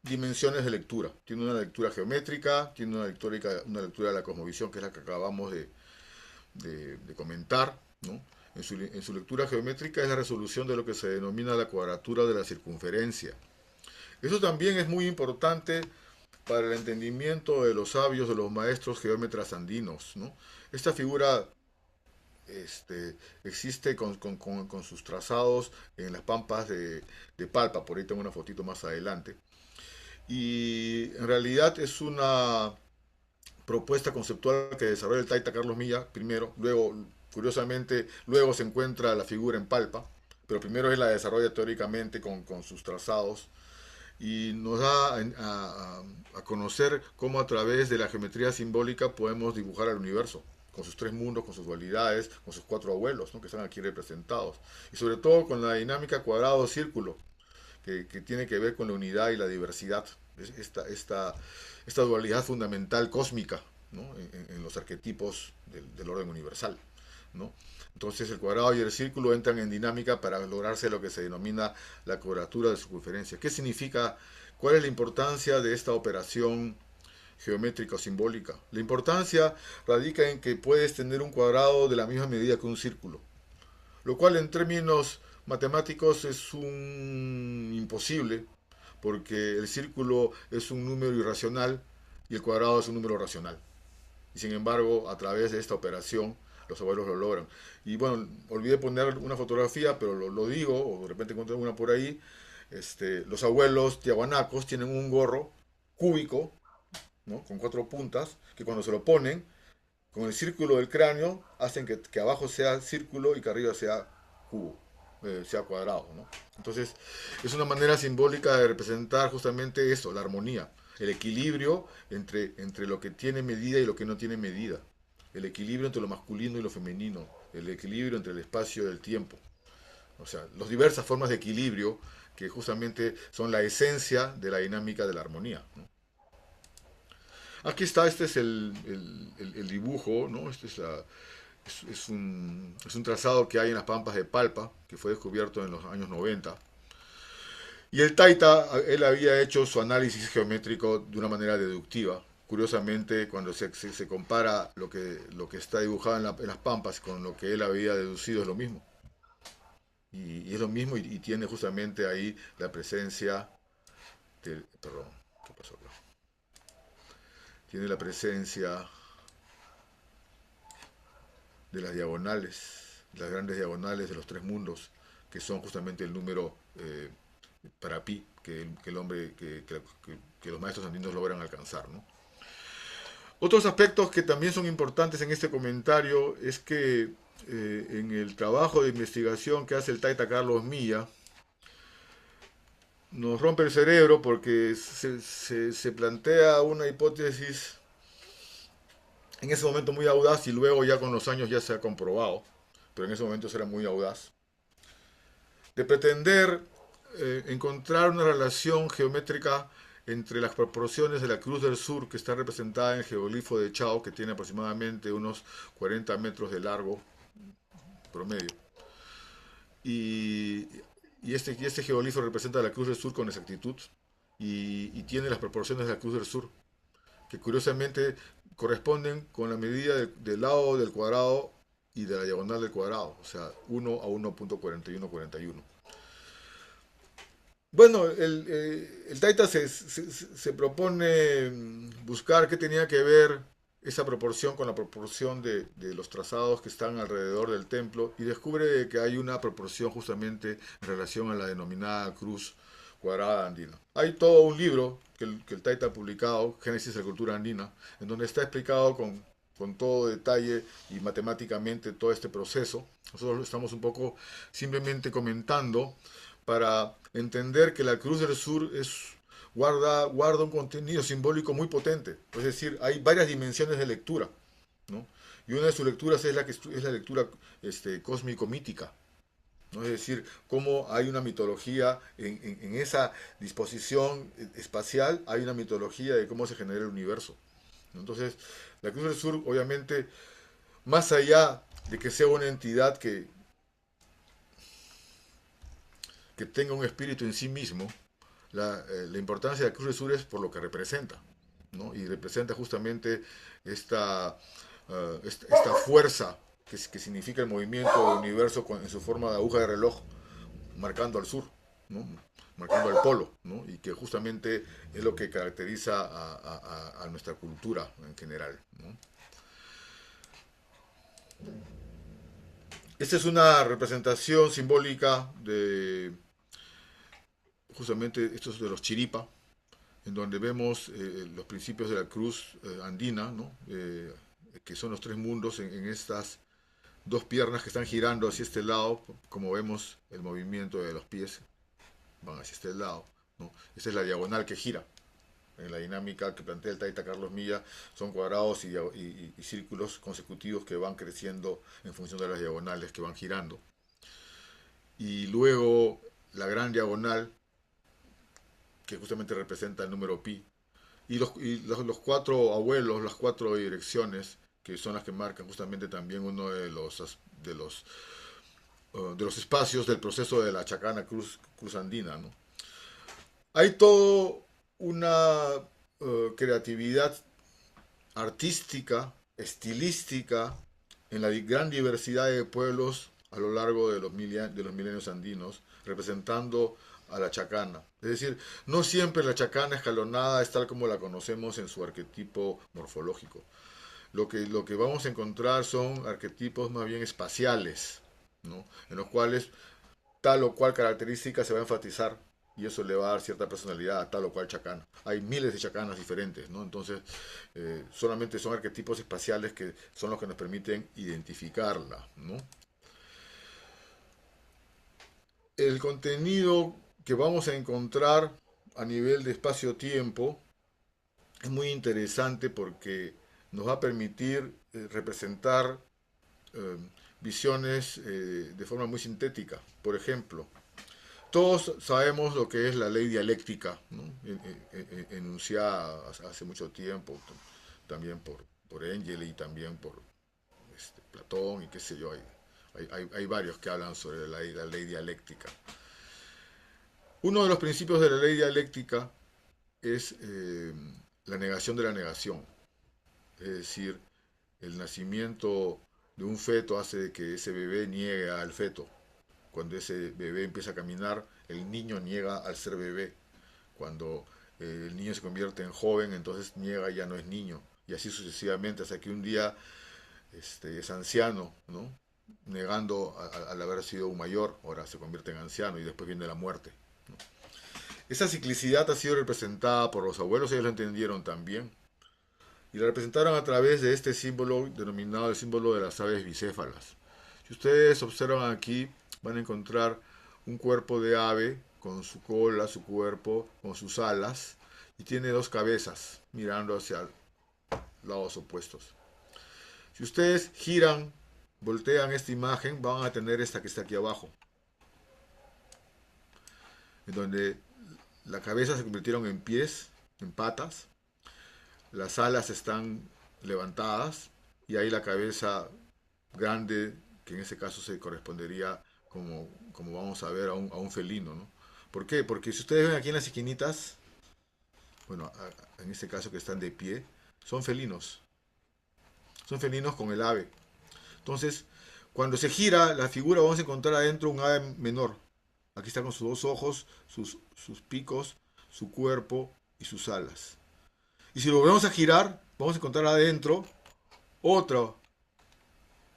dimensiones de lectura. Tiene una lectura geométrica, tiene una lectura de la cosmovisión, que es la que acabamos de comentar, ¿no? En su lectura geométrica es la resolución de lo que se denomina la cuadratura de la circunferencia. Eso también es muy importante para el entendimiento de los sabios, de los maestros geómetras andinos, ¿no? Esta figura existe con sus trazados en las pampas de Palpa, por ahí tengo una fotito más adelante. Y en realidad es una propuesta conceptual que desarrolla el taita Carlos Milla primero, luego, curiosamente, luego se encuentra la figura en Palpa, pero primero él la desarrolla teóricamente con sus trazados y nos da a conocer cómo a través de la geometría simbólica podemos dibujar al universo, con sus tres mundos, con sus dualidades, con sus cuatro abuelos, ¿no? Que están aquí representados. Y sobre todo con la dinámica cuadrado-círculo, que tiene que ver con la unidad y la diversidad. Esta dualidad fundamental cósmica, ¿no? En los arquetipos del orden universal, ¿no? Entonces el cuadrado y el círculo entran en dinámica para lograrse lo que se denomina la cuadratura de circunferencia. ¿Qué significa? ¿Cuál es la importancia de esta operación geométrica o simbólica? La importancia radica en que puedes tener un cuadrado de la misma medida que un círculo, lo cual en términos matemáticos es un imposible, porque el círculo es un número irracional y el cuadrado es un número racional. Y sin embargo, a través de esta operación, los abuelos lo logran. Y bueno, olvidé poner una fotografía, pero lo digo, o de repente encontré una por ahí. Los abuelos tiahuanacos tienen un gorro cúbico, ¿no? Con cuatro puntas, que cuando se lo ponen, con el círculo del cráneo, hacen que abajo sea círculo y que arriba sea cubo, sea cuadrado, ¿no? Entonces, es una manera simbólica de representar justamente eso, la armonía, el equilibrio entre lo que tiene medida y lo que no tiene medida, el equilibrio entre lo masculino y lo femenino, el equilibrio entre el espacio y el tiempo. O sea, las diversas formas de equilibrio que justamente son la esencia de la dinámica de la armonía, ¿no? Aquí está, este es el dibujo, ¿no? Es un trazado que hay en las pampas de Palpa, que fue descubierto en los años 90. Y el Taita, él había hecho su análisis geométrico de una manera deductiva. Curiosamente, cuando se compara lo que está dibujado en las pampas con lo que él había deducido, es lo mismo. Y es lo mismo y tiene justamente ahí la presencia del... Perdón, ¿qué pasó acá? Tiene la presencia de las diagonales, las grandes diagonales de los tres mundos, que son justamente el número para pi que el hombre, que los maestros andinos logran alcanzar, ¿no? Otros aspectos que también son importantes en este comentario es que en el trabajo de investigación que hace el Taita Carlos Milla, nos rompe el cerebro porque se plantea una hipótesis en ese momento muy audaz y luego ya con los años ya se ha comprobado, pero en ese momento era muy audaz, de pretender encontrar una relación geométrica entre las proporciones de la Cruz del Sur, que está representada en el geoglifo de Chao, que tiene aproximadamente unos 40 metros de largo promedio, y, y este geoglifo representa la Cruz del Sur con exactitud, y tiene las proporciones de la Cruz del Sur, que curiosamente corresponden con la medida del lado del cuadrado y de la diagonal del cuadrado, o sea, 1 a 1.4141. Bueno, el Taita se propone buscar qué tenía que ver esa proporción con la proporción de los trazados que están alrededor del templo y descubre que hay una proporción justamente en relación a la denominada cruz cuadrada andina. Hay todo un libro que el Taita ha publicado, Génesis de la Cultura Andina, en donde está explicado con todo detalle y matemáticamente todo este proceso. Nosotros lo estamos un poco simplemente comentando para entender que la Cruz del Sur guarda un contenido simbólico muy potente. Es decir, hay varias dimensiones de lectura, ¿no? Y una de sus lecturas es la lectura cósmico-mítica, ¿no? Es decir, cómo hay una mitología en esa disposición espacial, hay una mitología de cómo se genera el universo, ¿no? Entonces, la Cruz del Sur, obviamente, más allá de que sea una entidad que tenga un espíritu en sí mismo, la importancia de la Cruz del Sur es por lo que representa, ¿no? Y representa justamente esta fuerza que significa el movimiento del universo en su forma de aguja de reloj, marcando al sur, ¿no? Marcando al polo, ¿no? Y que justamente es lo que caracteriza a nuestra cultura en general, ¿no? Esta es una representación simbólica de justamente estos de los chiripa, en donde vemos los principios de la cruz andina, ¿no? Que son los tres mundos en estas dos piernas que están girando hacia este lado, como vemos el movimiento de los pies van hacia este lado, ¿no? Esa es la diagonal que gira. En la dinámica que plantea el Taita Carlos Milla son cuadrados y círculos consecutivos que van creciendo en función de las diagonales que van girando. Y luego la gran diagonal que justamente representa el número pi, y los cuatro abuelos, las cuatro direcciones, que son las que marcan justamente también uno de los espacios del proceso de la Chacana Cruz Andina, ¿no? Hay toda una creatividad artística, estilística, en la gran diversidad de pueblos a lo largo de los milenios andinos, representando a la chacana. Es decir, no siempre la chacana escalonada es tal como la conocemos en su arquetipo morfológico. Lo que vamos a encontrar son arquetipos más bien espaciales, ¿no? En los cuales tal o cual característica se va a enfatizar y eso le va a dar cierta personalidad a tal o cual chacana. Hay miles de chacanas diferentes, ¿no? Entonces, solamente son arquetipos espaciales que son los que nos permiten identificarla, ¿no? El contenido que vamos a encontrar a nivel de espacio-tiempo es muy interesante porque nos va a permitir representar eh, visiones de forma muy sintética. Por ejemplo, todos sabemos lo que es la ley dialéctica, ¿no? Enunciada hace mucho tiempo, también por Engel y también por Platón y qué sé yo. Hay varios que hablan sobre la ley dialéctica. Uno de los principios de la ley dialéctica es la negación de la negación. Es decir, el nacimiento de un feto hace que ese bebé niegue al feto. Cuando ese bebé empieza a caminar, el niño niega al ser bebé. Cuando el niño se convierte en joven, entonces niega y ya no es niño. Y así sucesivamente, hasta que un día es anciano, ¿no? Negando al haber sido un mayor, ahora se convierte en anciano y después viene la muerte, ¿no? Esa ciclicidad ha sido representada por los abuelos, ellos lo entendieron también, y la representaron a través de este símbolo denominado el símbolo de las aves bicéfalas. Si ustedes observan aquí, van a encontrar un cuerpo de ave con su cola, su cuerpo, con sus alas, y tiene dos cabezas mirando hacia lados opuestos. Si ustedes giran, voltean esta imagen, van a tener esta que está aquí abajo, en donde la cabeza se convirtieron en pies, en patas, las alas están levantadas y ahí la cabeza grande, que en ese caso se correspondería como vamos a ver a un felino, ¿no? ¿Por qué? Porque si ustedes ven aquí en las esquinitas, bueno, en este caso que están de pie, son felinos. Son felinos con el ave. Entonces, cuando se gira la figura, vamos a encontrar adentro un ave menor. Aquí está con sus dos ojos, sus picos, su cuerpo y sus alas. Y si lo volvemos a girar, vamos a encontrar adentro otra,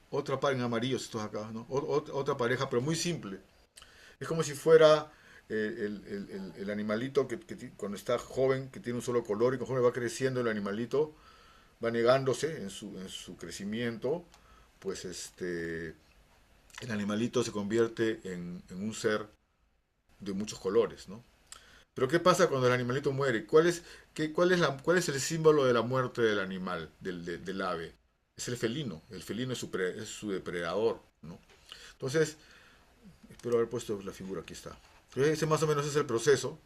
otra pareja en amarillo, estos acá, ¿no? Otra pareja, pero muy simple. Es como si fuera el animalito que cuando está joven, que tiene un solo color, y conforme va creciendo el animalito, va negándose en su crecimiento, pues el animalito se convierte en un ser de muchos colores, ¿no? Pero ¿qué pasa cuando el animalito muere? ¿Cuál es el símbolo de la muerte del animal, del ave? Es el felino. El felino es su depredador, ¿no? Entonces, espero haber puesto la figura, aquí está. Entonces, ese más o menos es el proceso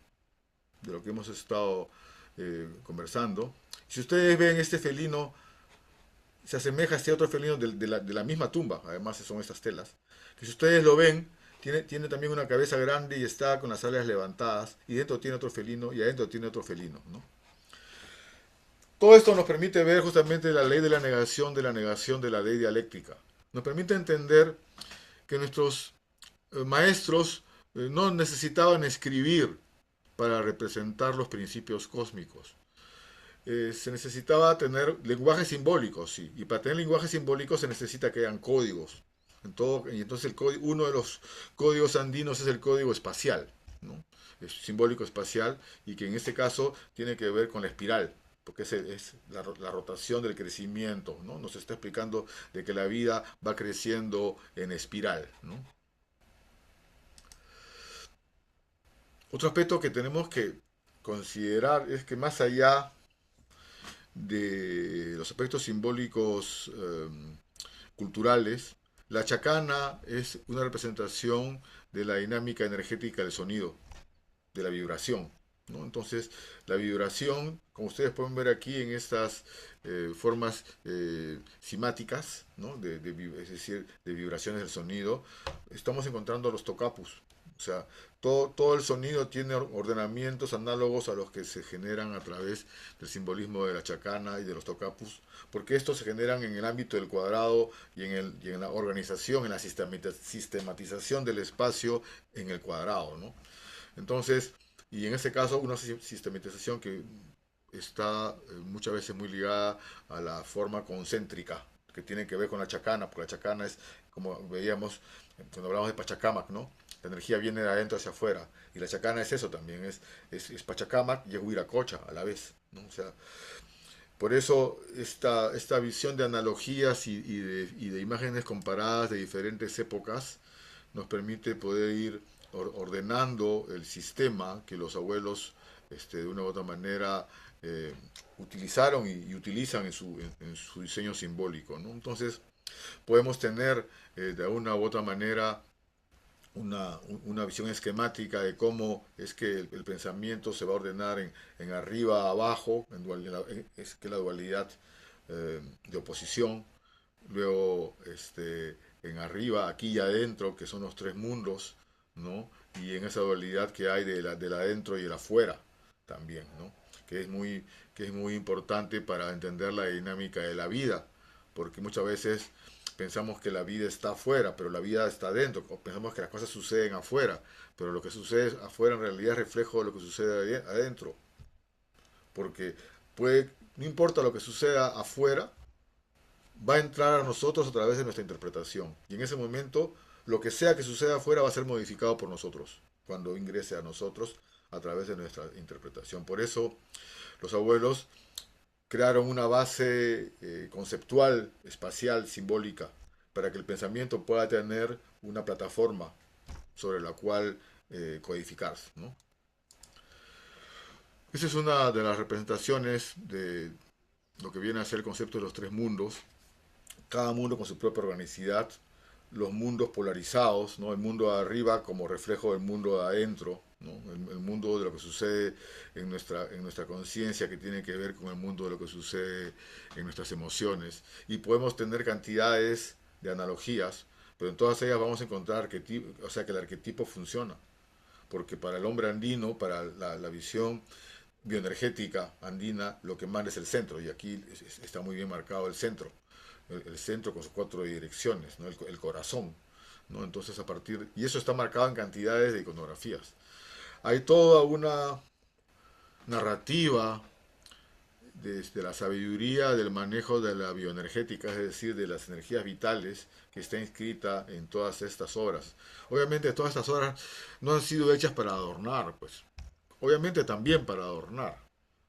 de lo que hemos estado conversando. Si ustedes ven este felino, se asemeja a este otro felino de la misma tumba, además son estas telas, que si ustedes lo ven, tiene también una cabeza grande y está con las alas levantadas, y dentro tiene otro felino y adentro tiene otro felino, ¿no? Todo esto nos permite ver justamente la ley de la negación de la ley dialéctica. Nos permite entender que nuestros maestros no necesitaban escribir para representar los principios cósmicos. Se necesitaba tener lenguajes simbólicos, sí, y para tener lenguajes simbólicos se necesita que hayan códigos. Y entonces uno de los códigos andinos es el código espacial, ¿no? Es simbólico espacial, y que en este caso tiene que ver con la espiral, porque es la rotación del crecimiento, ¿no? Nos está explicando de que la vida va creciendo en espiral, ¿no? Otro aspecto que tenemos que considerar es que más allá de los aspectos simbólicos culturales, la chacana es una representación de la dinámica energética del sonido, de la vibración, ¿no? Entonces, la vibración, como ustedes pueden ver aquí en estas formas simáticas, ¿no? Es decir, de vibraciones del sonido, estamos encontrando los tocapus. O sea, todo el sonido tiene ordenamientos análogos a los que se generan a través del simbolismo de la chacana y de los tocapus, porque estos se generan en el ámbito del cuadrado y en la organización, en la sistematización del espacio en el cuadrado, ¿no? Entonces, y en este caso, una sistematización que está muchas veces muy ligada a la forma concéntrica, que tiene que ver con la chacana, porque la chacana es, como veíamos cuando hablamos de Pachacamac, ¿no? La energía viene de adentro hacia afuera, y la chacana es eso también, es Pachacamac y es Huiracocha a la vez, ¿no? O sea, por eso esta visión de analogías y de imágenes comparadas de diferentes épocas nos permite poder ir ordenando el sistema que los abuelos de una u otra manera utilizaron y utilizan en su diseño simbólico, ¿no? Entonces podemos tener de una u otra manera una visión esquemática de cómo es que el pensamiento se va a ordenar en arriba, abajo, es que la dualidad de oposición, luego en arriba, aquí y adentro, que son los tres mundos, ¿no? Y en esa dualidad que hay del adentro y el afuera también, ¿no? Que que es muy importante para entender la dinámica de la vida, porque muchas veces pensamos que la vida está afuera, pero la vida está adentro, o pensamos que las cosas suceden afuera, pero lo que sucede afuera en realidad es reflejo de lo que sucede adentro, porque no importa lo que suceda afuera, va a entrar a nosotros a través de nuestra interpretación. Y en ese momento, lo que sea que suceda afuera va a ser modificado por nosotros, cuando ingrese a nosotros a través de nuestra interpretación. Por eso, los abuelos crearon una base conceptual, espacial, simbólica, para que el pensamiento pueda tener una plataforma sobre la cual codificarse, ¿no? Esa es una de las representaciones de lo que viene a ser el concepto de los tres mundos, cada mundo con su propia organicidad, los mundos polarizados, ¿no? El mundo de arriba como reflejo del mundo de adentro, ¿no? El mundo de lo que sucede en nuestra conciencia, que tiene que ver con el mundo de lo que sucede en nuestras emociones. Y podemos tener cantidades de analogías, pero en todas ellas vamos a encontrar o sea, que el arquetipo funciona. Porque para el hombre andino, para la visión bioenergética andina, lo que manda es el centro, y aquí está muy bien marcado el centro, el centro con sus cuatro direcciones, ¿no? El corazón, ¿no? Entonces a partir, y eso está marcado en cantidades de iconografías. Hay toda una narrativa desde la sabiduría del manejo de la bioenergética, es decir, de las energías vitales, que está inscrita en todas estas obras. Obviamente todas estas obras no han sido hechas para adornar, pues. Obviamente también para adornar,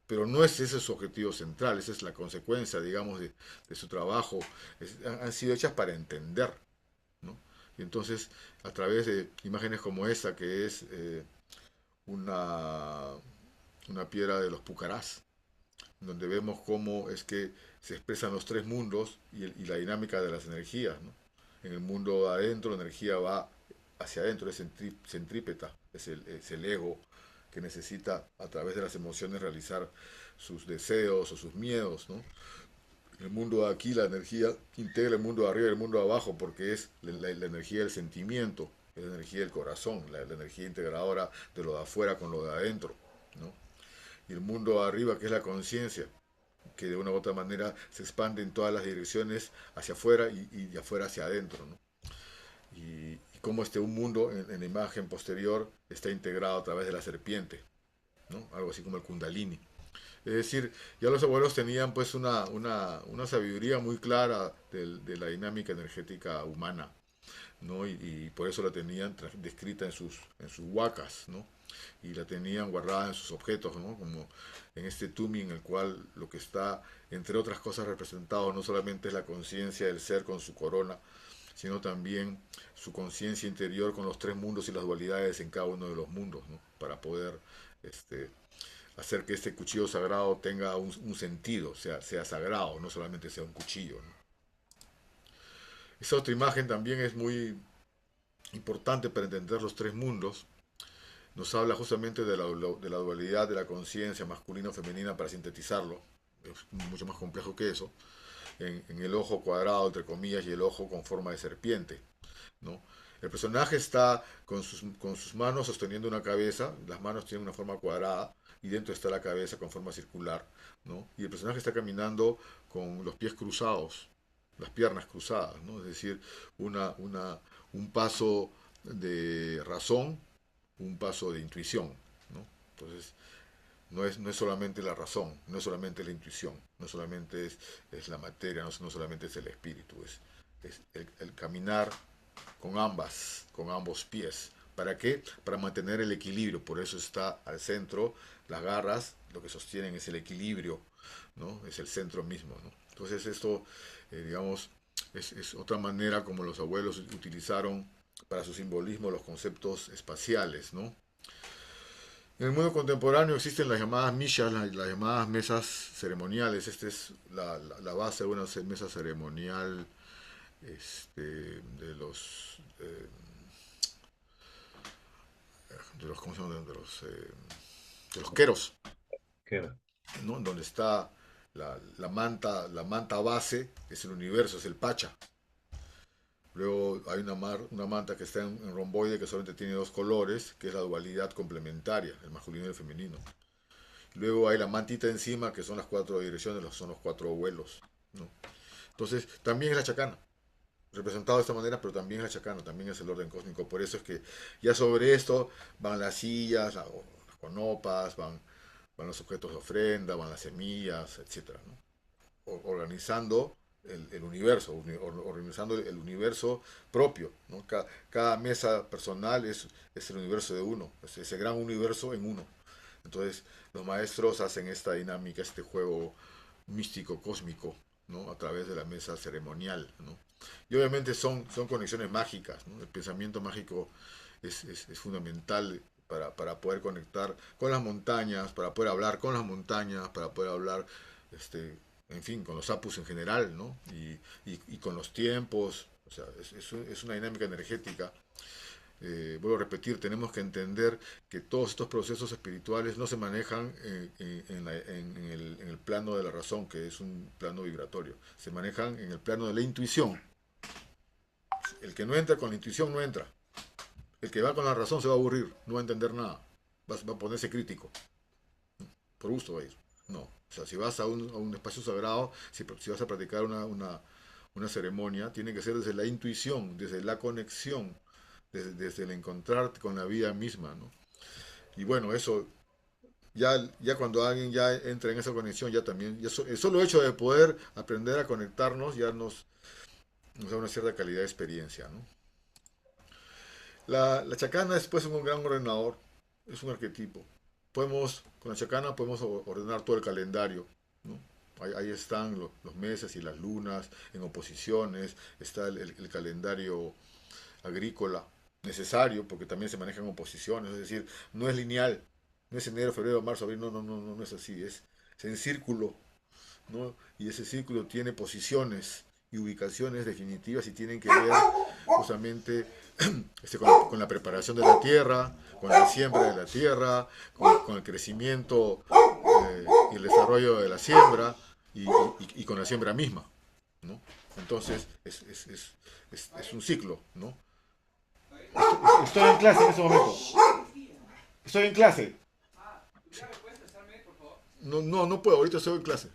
pero no es ese su objetivo central, esa es la consecuencia, digamos, de su trabajo. Han sido hechas para entender, ¿no? Y entonces, a través de imágenes como esta, que es una, una piedra de los pucarás, donde vemos cómo es que se expresan los tres mundos y la dinámica de las energías, ¿no? En el mundo adentro, la energía va hacia adentro, es centrípeta, es el ego que necesita a través de las emociones realizar sus deseos o sus miedos, ¿no? En el mundo de aquí la energía integra el mundo de arriba y el mundo de abajo porque es la energía del sentimiento, es la energía del corazón, la energía integradora de lo de afuera con lo de adentro, ¿no? Y el mundo de arriba, que es la conciencia, que de una u otra manera se expande en todas las direcciones hacia afuera y de afuera hacia adentro, ¿no? Y cómo un mundo en la imagen posterior está integrado a través de la serpiente, ¿no? Algo así como el kundalini. Es decir, ya los abuelos tenían pues una sabiduría muy clara de la dinámica energética humana, ¿no? Y por eso la tenían descrita en sus huacas, ¿no? Y la tenían guardada en sus objetos, ¿no? Como en este tumi en el cual lo que está, entre otras cosas, representado no solamente es la conciencia del ser con su corona, sino también su conciencia interior con los tres mundos y las dualidades en cada uno de los mundos, ¿no? Para poder este, hacer que este cuchillo sagrado tenga un sentido, sea sagrado, no solamente sea un cuchillo, ¿no? Esa otra imagen también es muy importante para entender los tres mundos. Nos habla justamente de la dualidad de la conciencia masculina o femenina para sintetizarlo. Es mucho más complejo que eso. En el ojo cuadrado, entre comillas, y el ojo con forma de serpiente, ¿no? El personaje está con sus manos sosteniendo una cabeza, las manos tienen una forma cuadrada y dentro está la cabeza con forma circular, ¿no? Y el personaje está caminando con los pies cruzados, las piernas cruzadas, ¿no? Es decir, un paso de razón, un paso de intuición, ¿no? Entonces, no es solamente la razón, no es solamente la intuición, no solamente es la materia, no solamente es el espíritu, es el caminar con ambos pies. ¿Para qué? Para mantener el equilibrio, por eso está al centro, las garras, lo que sostienen es el equilibrio, ¿no? Es el centro mismo, ¿no? Entonces esto, digamos, es otra manera como los abuelos utilizaron para su simbolismo los conceptos espaciales, ¿no? En el mundo contemporáneo existen las llamadas mishas, las llamadas mesas ceremoniales. Esta es la base de una mesa ceremonial de los, ¿cómo se llama? De los queros, Queda. ¿no? Donde está la manta base, es el universo, es el pacha. Luego hay una manta que está en romboide que solamente tiene dos colores, que es la dualidad complementaria, el masculino y el femenino. Luego hay la mantita encima, que son las cuatro direcciones, son los cuatro vuelos, ¿no? Entonces, también es la chacana, representado de esta manera, pero también es la chacana, también es el orden cósmico. Por eso es que ya sobre esto van las sillas, las conopas, van los objetos de ofrenda, van las semillas, etcétera, ¿no? Organizando el universo, organizando el universo propio, ¿no? Cada mesa personal es el universo de uno, es ese gran universo en uno. Entonces, los maestros hacen esta dinámica, este juego místico, cósmico, ¿no? A través de la mesa ceremonial, ¿no? Y obviamente son conexiones mágicas, ¿no? El pensamiento mágico es fundamental para poder conectar con las montañas, para poder hablar con las montañas, para poder hablar, este, en fin, con los apus en general, ¿no? Y con los tiempos, o sea, es una dinámica energética. Vuelvo a repetir, tenemos que entender que todos estos procesos espirituales no se manejan en el plano de la razón, que es un plano vibratorio, se manejan en el plano de la intuición. El que no entra con la intuición no entra. El que va con la razón se va a aburrir, no va a entender nada, va a ponerse crítico, por gusto va a ir. No, o sea, si vas a un espacio sagrado, si vas a practicar una ceremonia, tiene que ser desde la intuición, desde la conexión, desde el encontrarte con la vida misma, ¿no? Y bueno, eso, ya cuando alguien ya entra en esa conexión, ya también, el solo hecho de poder aprender a conectarnos ya nos da una cierta calidad de experiencia, ¿no? La chacana después es un gran ordenador, es un arquetipo. Con la chacana podemos ordenar todo el calendario, ¿no? Ahí están los meses y las lunas en oposiciones, está el calendario agrícola necesario, porque también se manejan oposiciones, es decir, no es lineal, no es enero, febrero, marzo, abril, no es así, es en círculo, ¿no? Y ese círculo tiene posiciones y ubicaciones definitivas y tienen que ver justamente con la preparación de la tierra, con la siembra de la tierra, con el crecimiento y el desarrollo de la siembra y con la siembra misma, ¿no? Entonces es un ciclo, ¿no? Estoy en clase en ese momento. Estoy en clase. No puedo, ahorita estoy en clase.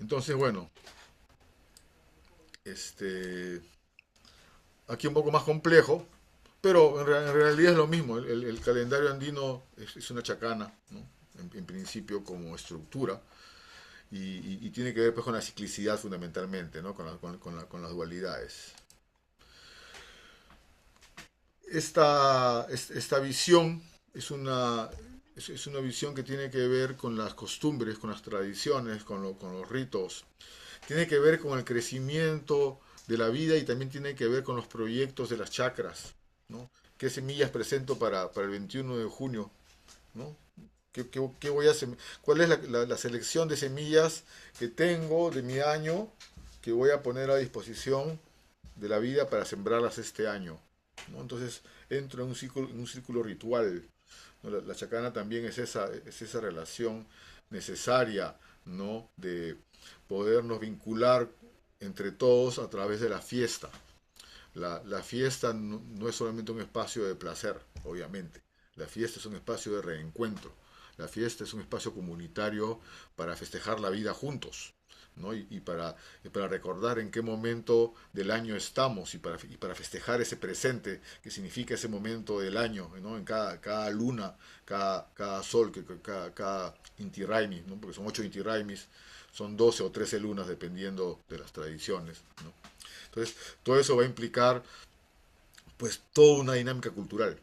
Entonces, bueno, este, aquí un poco más complejo, pero en realidad es lo mismo. El calendario andino es una chacana, ¿no? En principio como estructura, y tiene que ver pues, con la ciclicidad fundamentalmente, ¿no? Con las dualidades. Esta visión es una visión que tiene que ver con las costumbres, con las tradiciones, con los ritos. Tiene que ver con el crecimiento de la vida y también tiene que ver con los proyectos de las chakras, ¿no? ¿Qué semillas presento para el 21 de junio? ¿No? ¿Qué voy a ¿Cuál es la selección de semillas que tengo de mi año que voy a poner a disposición de la vida para sembrarlas este año? ¿No? Entonces entro en un círculo ritual, ¿no? La chacana también es esa relación necesaria, ¿no? De podernos vincular entre todos a través de la fiesta. La fiesta no es solamente un espacio de placer, obviamente. La fiesta es un espacio de reencuentro. La fiesta es un espacio comunitario para festejar la vida juntos, ¿no? Y para recordar en qué momento del año estamos y para festejar ese presente que significa ese momento del año, ¿no? En cada luna, cada sol, cada Inti Raymi, ¿no? Porque son 8 Inti Raymis, son 12 o 13 lunas dependiendo de las tradiciones, ¿no? Entonces, todo eso va a implicar pues toda una dinámica cultural,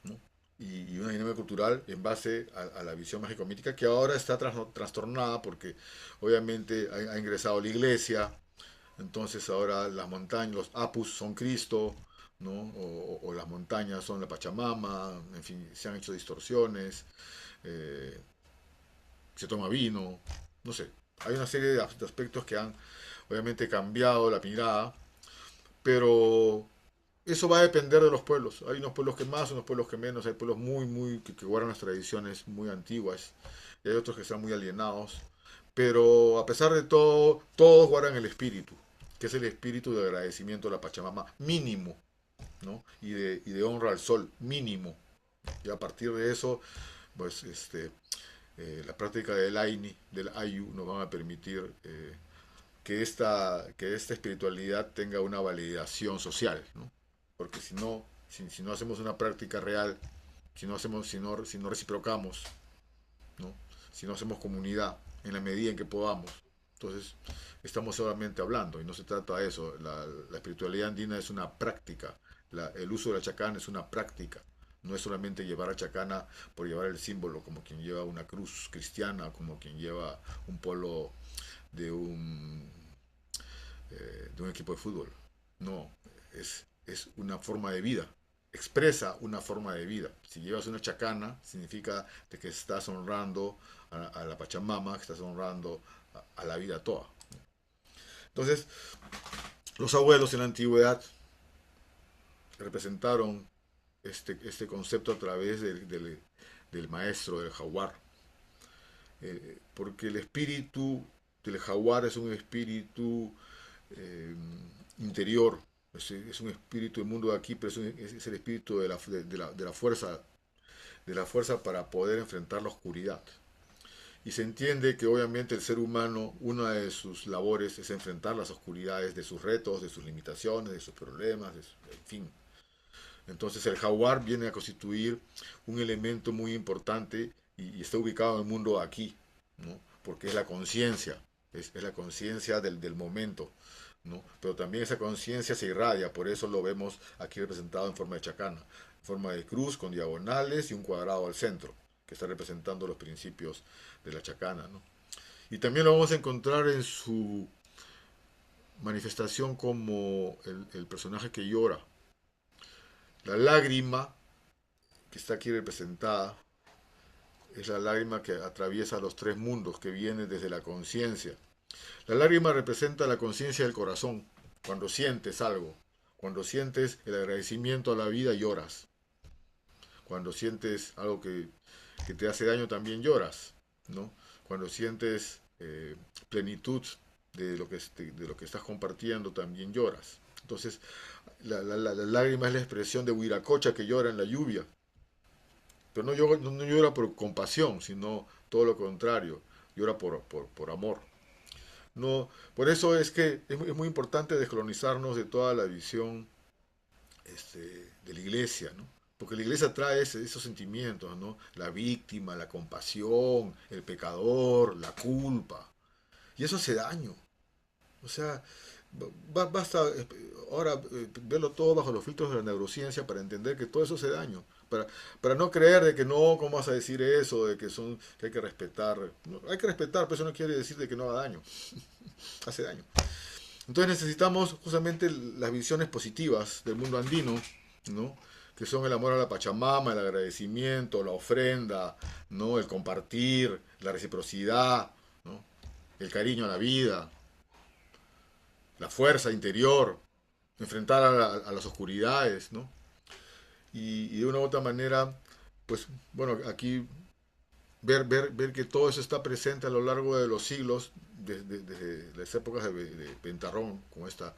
¿no? Y una dinámica cultural en base a la visión mágico-mítica que ahora está trastornada porque obviamente ha ingresado la iglesia, entonces ahora las montañas, los apus son Cristo, ¿no? O las montañas son la Pachamama, en fin, se han hecho distorsiones, eh, se toma vino, no sé, hay una serie de aspectos que han obviamente cambiado la mirada, pero eso va a depender de los pueblos. Hay unos pueblos que más, unos pueblos que menos. Hay pueblos que guardan las tradiciones muy antiguas. Y hay otros que están muy alienados. Pero a pesar de todo, todos guardan el espíritu, que es el espíritu de agradecimiento a la Pachamama mínimo, ¿no? Y de honra al sol mínimo. Y a partir de eso, pues la práctica del Aini, del Ayu, nos van a permitir que esta espiritualidad tenga una validación social, ¿no? Porque si no hacemos una práctica real, si no reciprocamos, ¿no? Si no hacemos comunidad en la medida en que podamos, entonces estamos solamente hablando y no se trata de eso. La espiritualidad andina es una práctica, el uso de la chacana es una práctica, No es solamente llevar a Chacana por llevar el símbolo, como quien lleva una cruz cristiana, como quien lleva un polo de de un equipo de fútbol. No, es una forma de vida, expresa una forma de vida. Si llevas una chacana, significa de que estás honrando a la Pachamama, que estás honrando a la vida toda. Entonces, los abuelos en la antigüedad representaron este concepto a través del maestro, del jaguar. Porque el espíritu del jaguar es un espíritu eh, interior, es un espíritu del mundo de aquí, pero es el espíritu de la fuerza para poder enfrentar la oscuridad. Y se entiende que obviamente el ser humano, una de sus labores es enfrentar las oscuridades de sus retos, de sus limitaciones, de sus problemas, en fin. Entonces el jaguar viene a constituir un elemento muy importante y está ubicado en el mundo aquí, ¿no? Porque es la conciencia, es la conciencia del momento, ¿no? Pero también esa conciencia se irradia, por eso lo vemos aquí representado en forma de chacana, en forma de cruz con diagonales y un cuadrado al centro, que está representando los principios de la chacana, ¿no? Y también lo vamos a encontrar en su manifestación como el personaje que llora. La lágrima que está aquí representada es la lágrima que atraviesa los tres mundos, que viene desde la conciencia. La lágrima representa la conciencia del corazón. Cuando sientes algo, cuando sientes el agradecimiento a la vida, lloras. Cuando sientes algo que te hace daño, también lloras, ¿no? Cuando sientes plenitud de lo que estás compartiendo, también lloras. Entonces, la lágrima es la expresión de Huiracocha que llora en la lluvia. Pero no llora por compasión, sino todo lo contrario, llora por amor. No, por eso es que es muy importante descolonizarnos de toda la visión de la iglesia, ¿no? Porque la iglesia trae esos sentimientos, ¿no? La víctima, la compasión, el pecador, la culpa. Y eso hace daño. O sea, basta ahora verlo todo bajo los filtros de la neurociencia para entender que todo eso hace daño. Para no creer de que no, ¿cómo vas a decir eso? De que hay que respetar. No, hay que respetar, pero eso no quiere decir de que no haga daño. Hace daño. Entonces necesitamos justamente las visiones positivas del mundo andino, ¿no? Que son el amor a la Pachamama, el agradecimiento, la ofrenda, ¿no? El compartir, la reciprocidad, ¿no? El cariño a la vida, la fuerza interior, enfrentar a las oscuridades, ¿no? Y de una u otra manera, pues bueno, aquí ver que todo eso está presente a lo largo de los siglos, desde las épocas de Pentarrón, con esta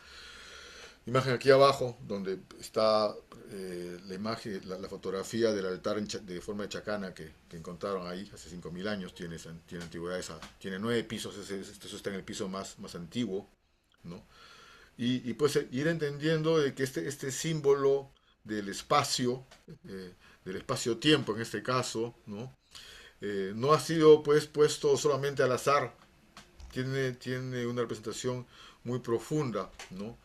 imagen aquí abajo, donde está la imagen, la fotografía del altar de forma de chacana que encontraron ahí hace 5.000 años, tiene antigüedad, tiene 9 pisos, eso está en el piso más antiguo, ¿no? Y pues ir entendiendo de que este símbolo del espacio, eh, del espacio-tiempo en este caso, ¿no? No ha sido pues puesto solamente al azar, tiene una representación muy profunda, ¿no?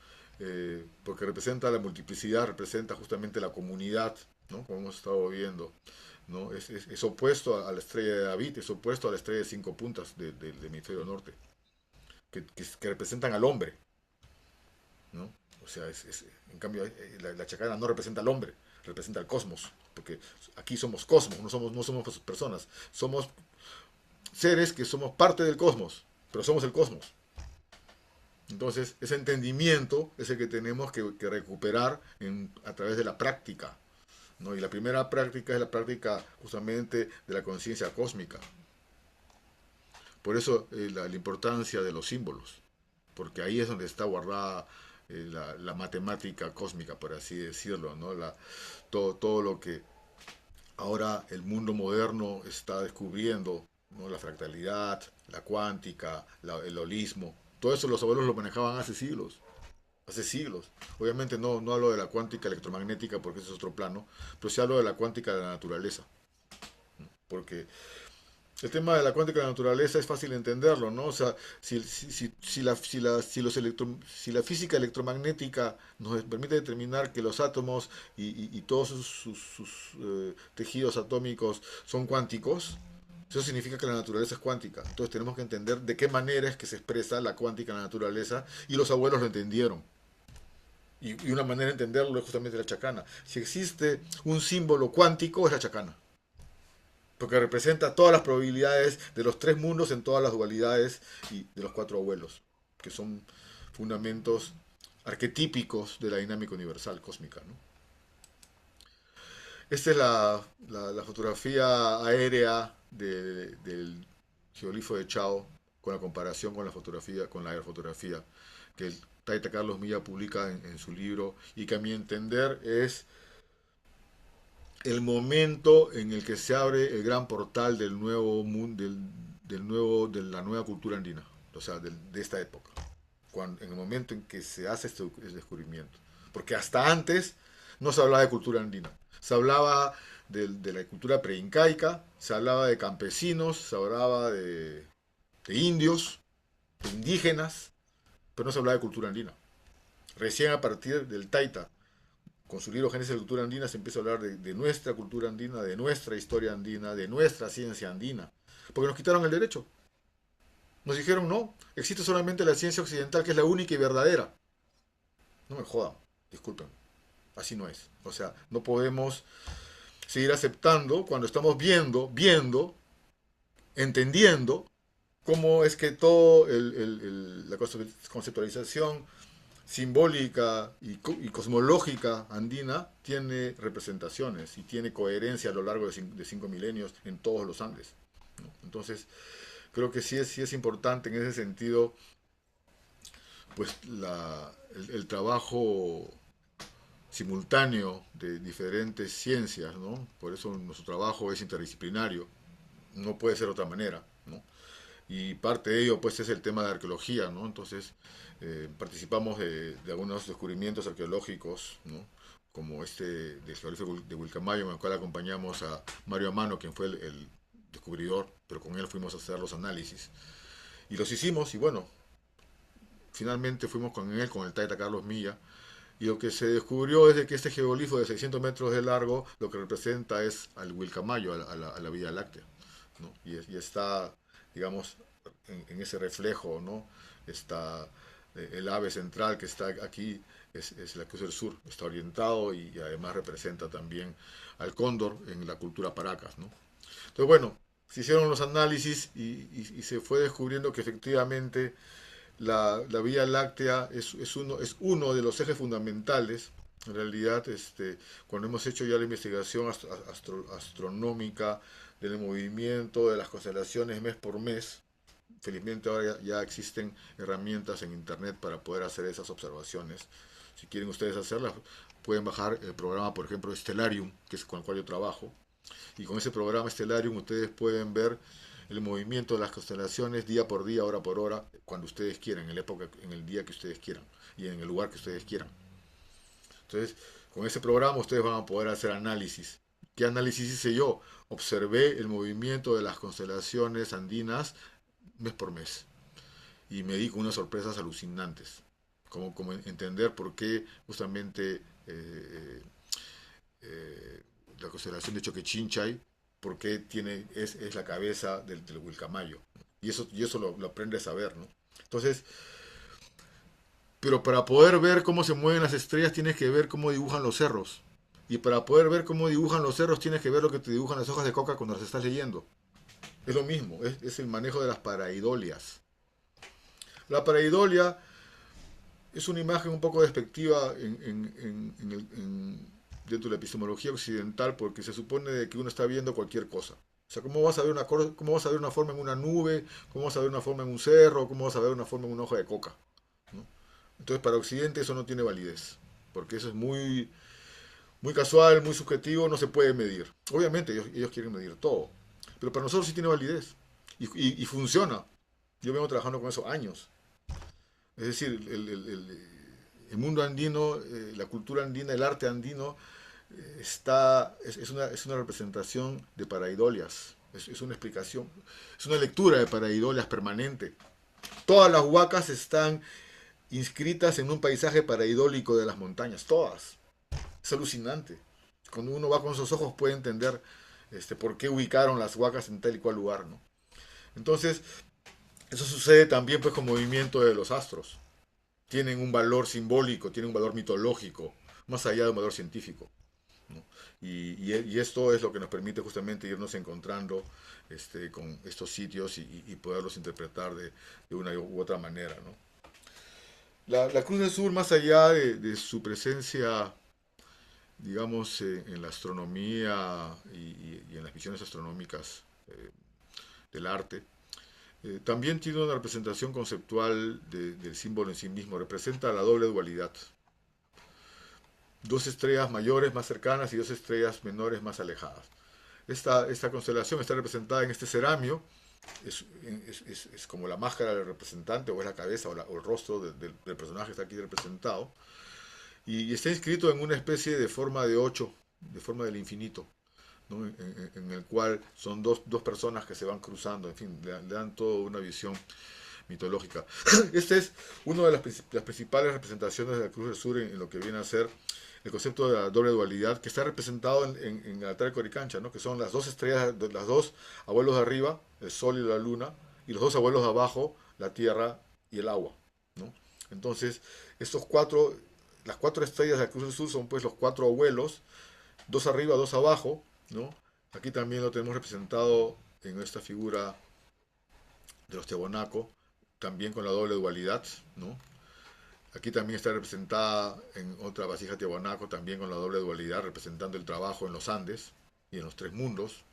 Porque representa la multiplicidad, representa justamente la comunidad, ¿no? Como hemos estado viendo, ¿no? Es opuesto a la estrella de David, es opuesto a la estrella de 5 puntas del hemisferio norte, que representan al hombre, ¿no? O sea, en cambio, la chacana no representa al hombre, representa al cosmos, porque aquí somos cosmos, no somos personas, somos seres que somos parte del cosmos, pero somos el cosmos. Entonces, ese entendimiento es el que tenemos que recuperar a través de la práctica, ¿no? Y la primera práctica es la práctica justamente de la conciencia cósmica. Por eso la importancia de los símbolos, porque ahí es donde está guardada la matemática cósmica, por así decirlo, ¿no? Todo lo que ahora el mundo moderno está descubriendo, ¿no? La fractalidad, la cuántica, el holismo, todo eso los abuelos lo manejaban hace siglos. Hace siglos. Obviamente no hablo de la cuántica electromagnética porque ese es otro plano, pero sí hablo de la cuántica de la naturaleza. Porque El tema de la cuántica de la naturaleza es fácil entenderlo, ¿no? O sea, si la física electromagnética nos permite determinar que los átomos y todos tejidos atómicos son cuánticos, eso significa que la naturaleza es cuántica. Entonces tenemos que entender de qué manera es que se expresa la cuántica en la naturaleza y los abuelos lo entendieron. Y una manera de entenderlo es justamente la chacana. Si existe un símbolo cuántico, es la chacana, porque representa todas las probabilidades de los tres mundos en todas las dualidades y de los cuatro abuelos, que son fundamentos arquetípicos de la dinámica universal cósmica, ¿no? Esta es la fotografía aérea del geoglifo de Chao, con la comparación con la fotografía, con la aerofotografía, que el Taita Carlos Milla publica en su libro, y que a mi entender es el momento en el que se abre el gran portal del nuevo mundo, de la nueva cultura andina, o sea, de esta época, en el momento en que se hace este descubrimiento. Porque hasta antes no se hablaba de cultura andina, se hablaba de la cultura preincaica, se hablaba de campesinos, se hablaba de indios, de indígenas, pero no se hablaba de cultura andina. Recién a partir del Taita, con su libro Génesis de la Cultura Andina, se empieza a hablar de nuestra cultura andina, de nuestra historia andina, de nuestra ciencia andina. Porque nos quitaron el derecho. Nos dijeron, no, existe solamente la ciencia occidental, que es la única y verdadera. No me jodan, disculpen, así no es. O sea, no podemos seguir aceptando cuando estamos viendo, entendiendo cómo es que toda la conceptualización simbólica y cosmológica andina tiene representaciones y tiene coherencia a lo largo de 5 milenios en todos los Andes, ¿no? Entonces, creo que sí es importante en ese sentido, pues el trabajo simultáneo de diferentes ciencias, ¿no? Por eso nuestro trabajo es interdisciplinario, no puede ser de otra manera, ¿no? Y parte de ello pues es el tema de arqueología, ¿no? Entonces participamos de algunos descubrimientos arqueológicos, ¿no? Como del geógrafo de Wilcamayo, en el cual acompañamos a Mario Amano, quien fue el descubridor, pero con él fuimos a hacer los análisis. Y los hicimos y bueno, finalmente fuimos con él, con el Taita Carlos Milla, y lo que se descubrió es de que este geoglifo de 600 metros de largo lo que representa es al Wilcamayo, a la Vía Láctea, ¿no? Y está, digamos, en ese reflejo, ¿no? Está el ave central que está aquí, es la Cruz del Sur, está orientado y además representa también al cóndor en la cultura Paracas, ¿no? Entonces, bueno, se hicieron los análisis y se fue descubriendo que efectivamente la Vía Láctea es uno de los ejes fundamentales. En realidad, cuando hemos hecho ya la investigación astronómica del movimiento de las constelaciones mes por mes, felizmente ahora ya existen herramientas en internet para poder hacer esas observaciones. Si quieren ustedes hacerlas, pueden bajar el programa, por ejemplo, Stellarium, que es con el cual yo trabajo. Y con ese programa Stellarium ustedes pueden ver el movimiento de las constelaciones día por día, hora por hora, cuando ustedes quieran, en la época, en el día que ustedes quieran y en el lugar que ustedes quieran. Entonces, con ese programa ustedes van a poder hacer análisis. ¿Qué análisis hice yo? Observé el movimiento de las constelaciones andinas mes por mes y me di con unas sorpresas alucinantes, como entender por qué justamente la constelación de Choquechinchay, por qué es la cabeza del Wilcamayo. Y eso lo aprendes a ver, ¿no? Entonces, pero para poder ver cómo se mueven las estrellas tienes que ver cómo dibujan los cerros. Y para poder ver cómo dibujan los cerros tienes que ver lo que te dibujan las hojas de coca cuando las estás leyendo. Es lo mismo, es el manejo de las paraidolias. La paraidolia es una imagen un poco despectiva dentro de la epistemología occidental porque se supone de que uno está viendo cualquier cosa. O sea, ¿cómo vas a ver una forma en una nube? ¿Cómo vas a ver una forma en un cerro? ¿Cómo vas a ver una forma en una hoja de coca? ¿No? Entonces, para Occidente eso no tiene validez, porque eso es muy casual, muy subjetivo, no se puede medir. Obviamente ellos quieren medir todo, pero para nosotros sí tiene validez y funciona. Yo vengo trabajando con eso años. Es decir, el mundo andino, la cultura andina, el arte andino, es una representación de paraidolias. Es una explicación, es una lectura de pareidolias permanente. Todas las huacas están inscritas en un paisaje pareidólico de las montañas, todas. Es alucinante. Cuando uno va con esos ojos puede entender por qué ubicaron las huacas en tal y cual lugar, ¿no? Entonces, eso sucede también pues con movimiento de los astros. Tienen un valor simbólico, tienen un valor mitológico, más allá de un valor científico, ¿no? Y esto es lo que nos permite justamente irnos encontrando con estos sitios y poderlos interpretar de una u otra manera, ¿no? La Cruz del Sur, más allá de su presencia, digamos, en la astronomía y en las visiones astronómicas del arte, también tiene una representación conceptual del símbolo en sí mismo. Representa la doble dualidad. Dos estrellas mayores más cercanas y dos estrellas menores más alejadas. Esta constelación está representada en este ceramio. Es como la máscara del representante, o es la cabeza, o el rostro del personaje está aquí representado. Y está inscrito en una especie de forma de 8, de forma del infinito, ¿no? En el cual son dos personas que se van cruzando, en fin, le dan toda una visión mitológica. Esta es una de las principales representaciones de la Cruz del Sur en lo que viene a ser el concepto de la doble dualidad, que está representado en el altar de Coricancha, ¿no? Que son las dos estrellas, las dos abuelos de arriba, el sol y la luna, y los dos abuelos de abajo, la tierra y el agua, ¿no? Entonces, las cuatro estrellas de la Cruz del Sur son pues los cuatro abuelos, dos arriba, dos abajo, ¿no? Aquí también lo tenemos representado en esta figura de los Tiahuanaco, también con la doble dualidad, ¿no? Aquí también está representada en otra vasija Tiahuanaco, también con la doble dualidad, representando el trabajo en los Andes y en los tres mundos.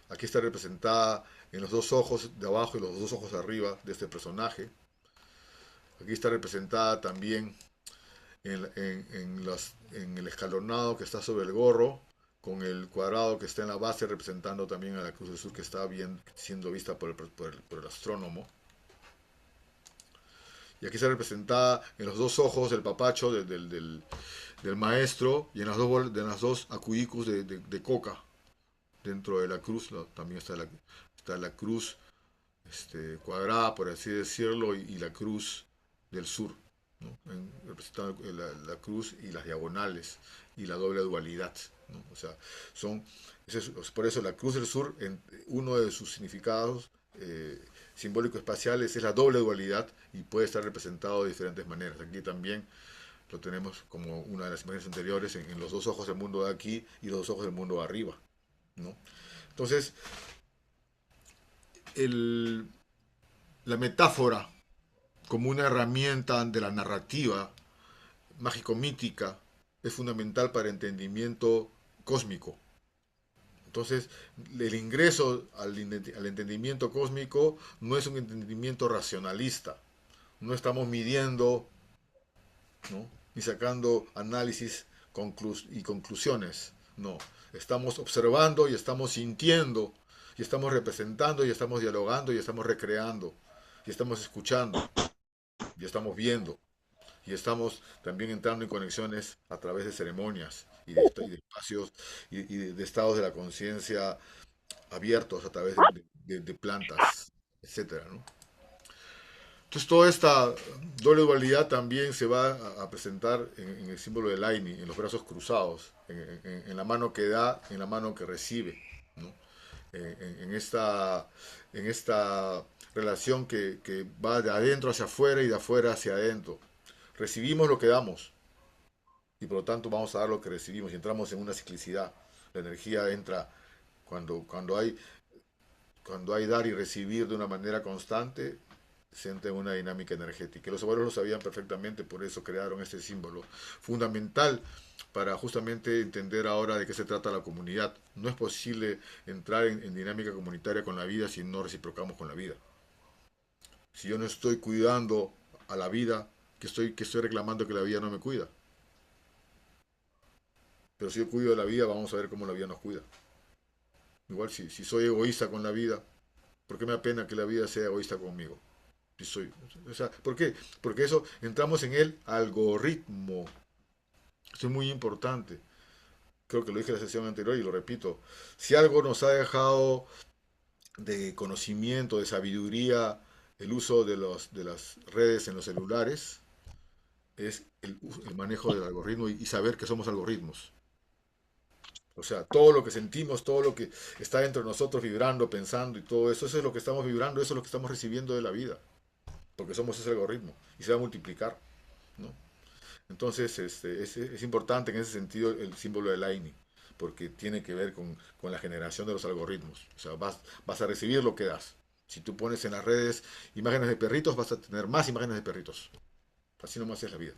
Aquí está representada en los dos ojos de abajo y los dos ojos de arriba de este personaje. Aquí está representada también en el escalonado que está sobre el gorro, con el cuadrado que está en la base representando también a la Cruz del Sur que está bien siendo vista por el astrónomo. Y aquí está representada en los dos ojos del papacho del maestro y en las dos acuyicus de coca dentro de la cruz. También está la cruz cuadrada, por así decirlo, y la cruz del sur, ¿no? Representando la cruz y las diagonales y la doble dualidad, ¿no? O sea, por eso la Cruz del Sur, uno de sus significados simbólico-espaciales es la doble dualidad y puede estar representado de diferentes maneras. Aquí también lo tenemos como una de las imágenes anteriores en los dos ojos del mundo de aquí y los dos ojos del mundo de arriba, ¿no? Entonces, el, la metáfora como una herramienta de la narrativa mágico-mítica es fundamental para el entendimiento cósmico. Entonces, el ingreso al entendimiento cósmico no es un entendimiento racionalista. No estamos midiendo, ¿no? Ni sacando análisis y conclusiones. No, estamos observando y estamos sintiendo, y estamos representando y estamos dialogando y estamos recreando, y estamos escuchando, y estamos viendo, y estamos también entrando en conexiones a través de ceremonias y de espacios y de estados de la conciencia abiertos a través de plantas, etcétera, ¿no? Entonces toda esta doble dualidad también se va a presentar en el símbolo del Aini, en los brazos cruzados, en la mano que da, en la mano que recibe, ¿no? En esta relación que va de adentro hacia afuera y de afuera hacia adentro. Recibimos lo que damos y por lo tanto vamos a dar lo que recibimos y entramos en una ciclicidad. La energía entra cuando hay dar y recibir de una manera constante, se entra en una dinámica energética. Y los abuelos lo sabían perfectamente, por eso crearon este símbolo fundamental para justamente entender ahora de qué se trata la comunidad. No es posible entrar en dinámica comunitaria con la vida si no reciprocamos con la vida. Si yo no estoy cuidando a la vida, que estoy reclamando que la vida no me cuida. Pero si yo cuido de la vida, vamos a ver cómo la vida nos cuida. Igual si soy egoísta con la vida, ¿por qué me apena que la vida sea egoísta conmigo? O sea, ¿por qué? Porque eso entramos en el algoritmo. Esto es muy importante. Creo que lo dije en la sesión anterior y lo repito. Si algo nos ha dejado de conocimiento, de sabiduría, el uso de las redes en los celulares, es el manejo del algoritmo y saber que somos algoritmos. O sea, todo lo que sentimos, todo lo que está dentro de nosotros vibrando, pensando y todo eso, eso es lo que estamos vibrando, eso es lo que estamos recibiendo de la vida, porque somos ese algoritmo y se va a multiplicar, ¿no? Entonces, es importante en ese sentido el símbolo del AINI, porque tiene que ver con la generación de los algoritmos. O sea, vas a recibir lo que das. Si tú pones en las redes imágenes de perritos, vas a tener más imágenes de perritos. Así nomás es la vida.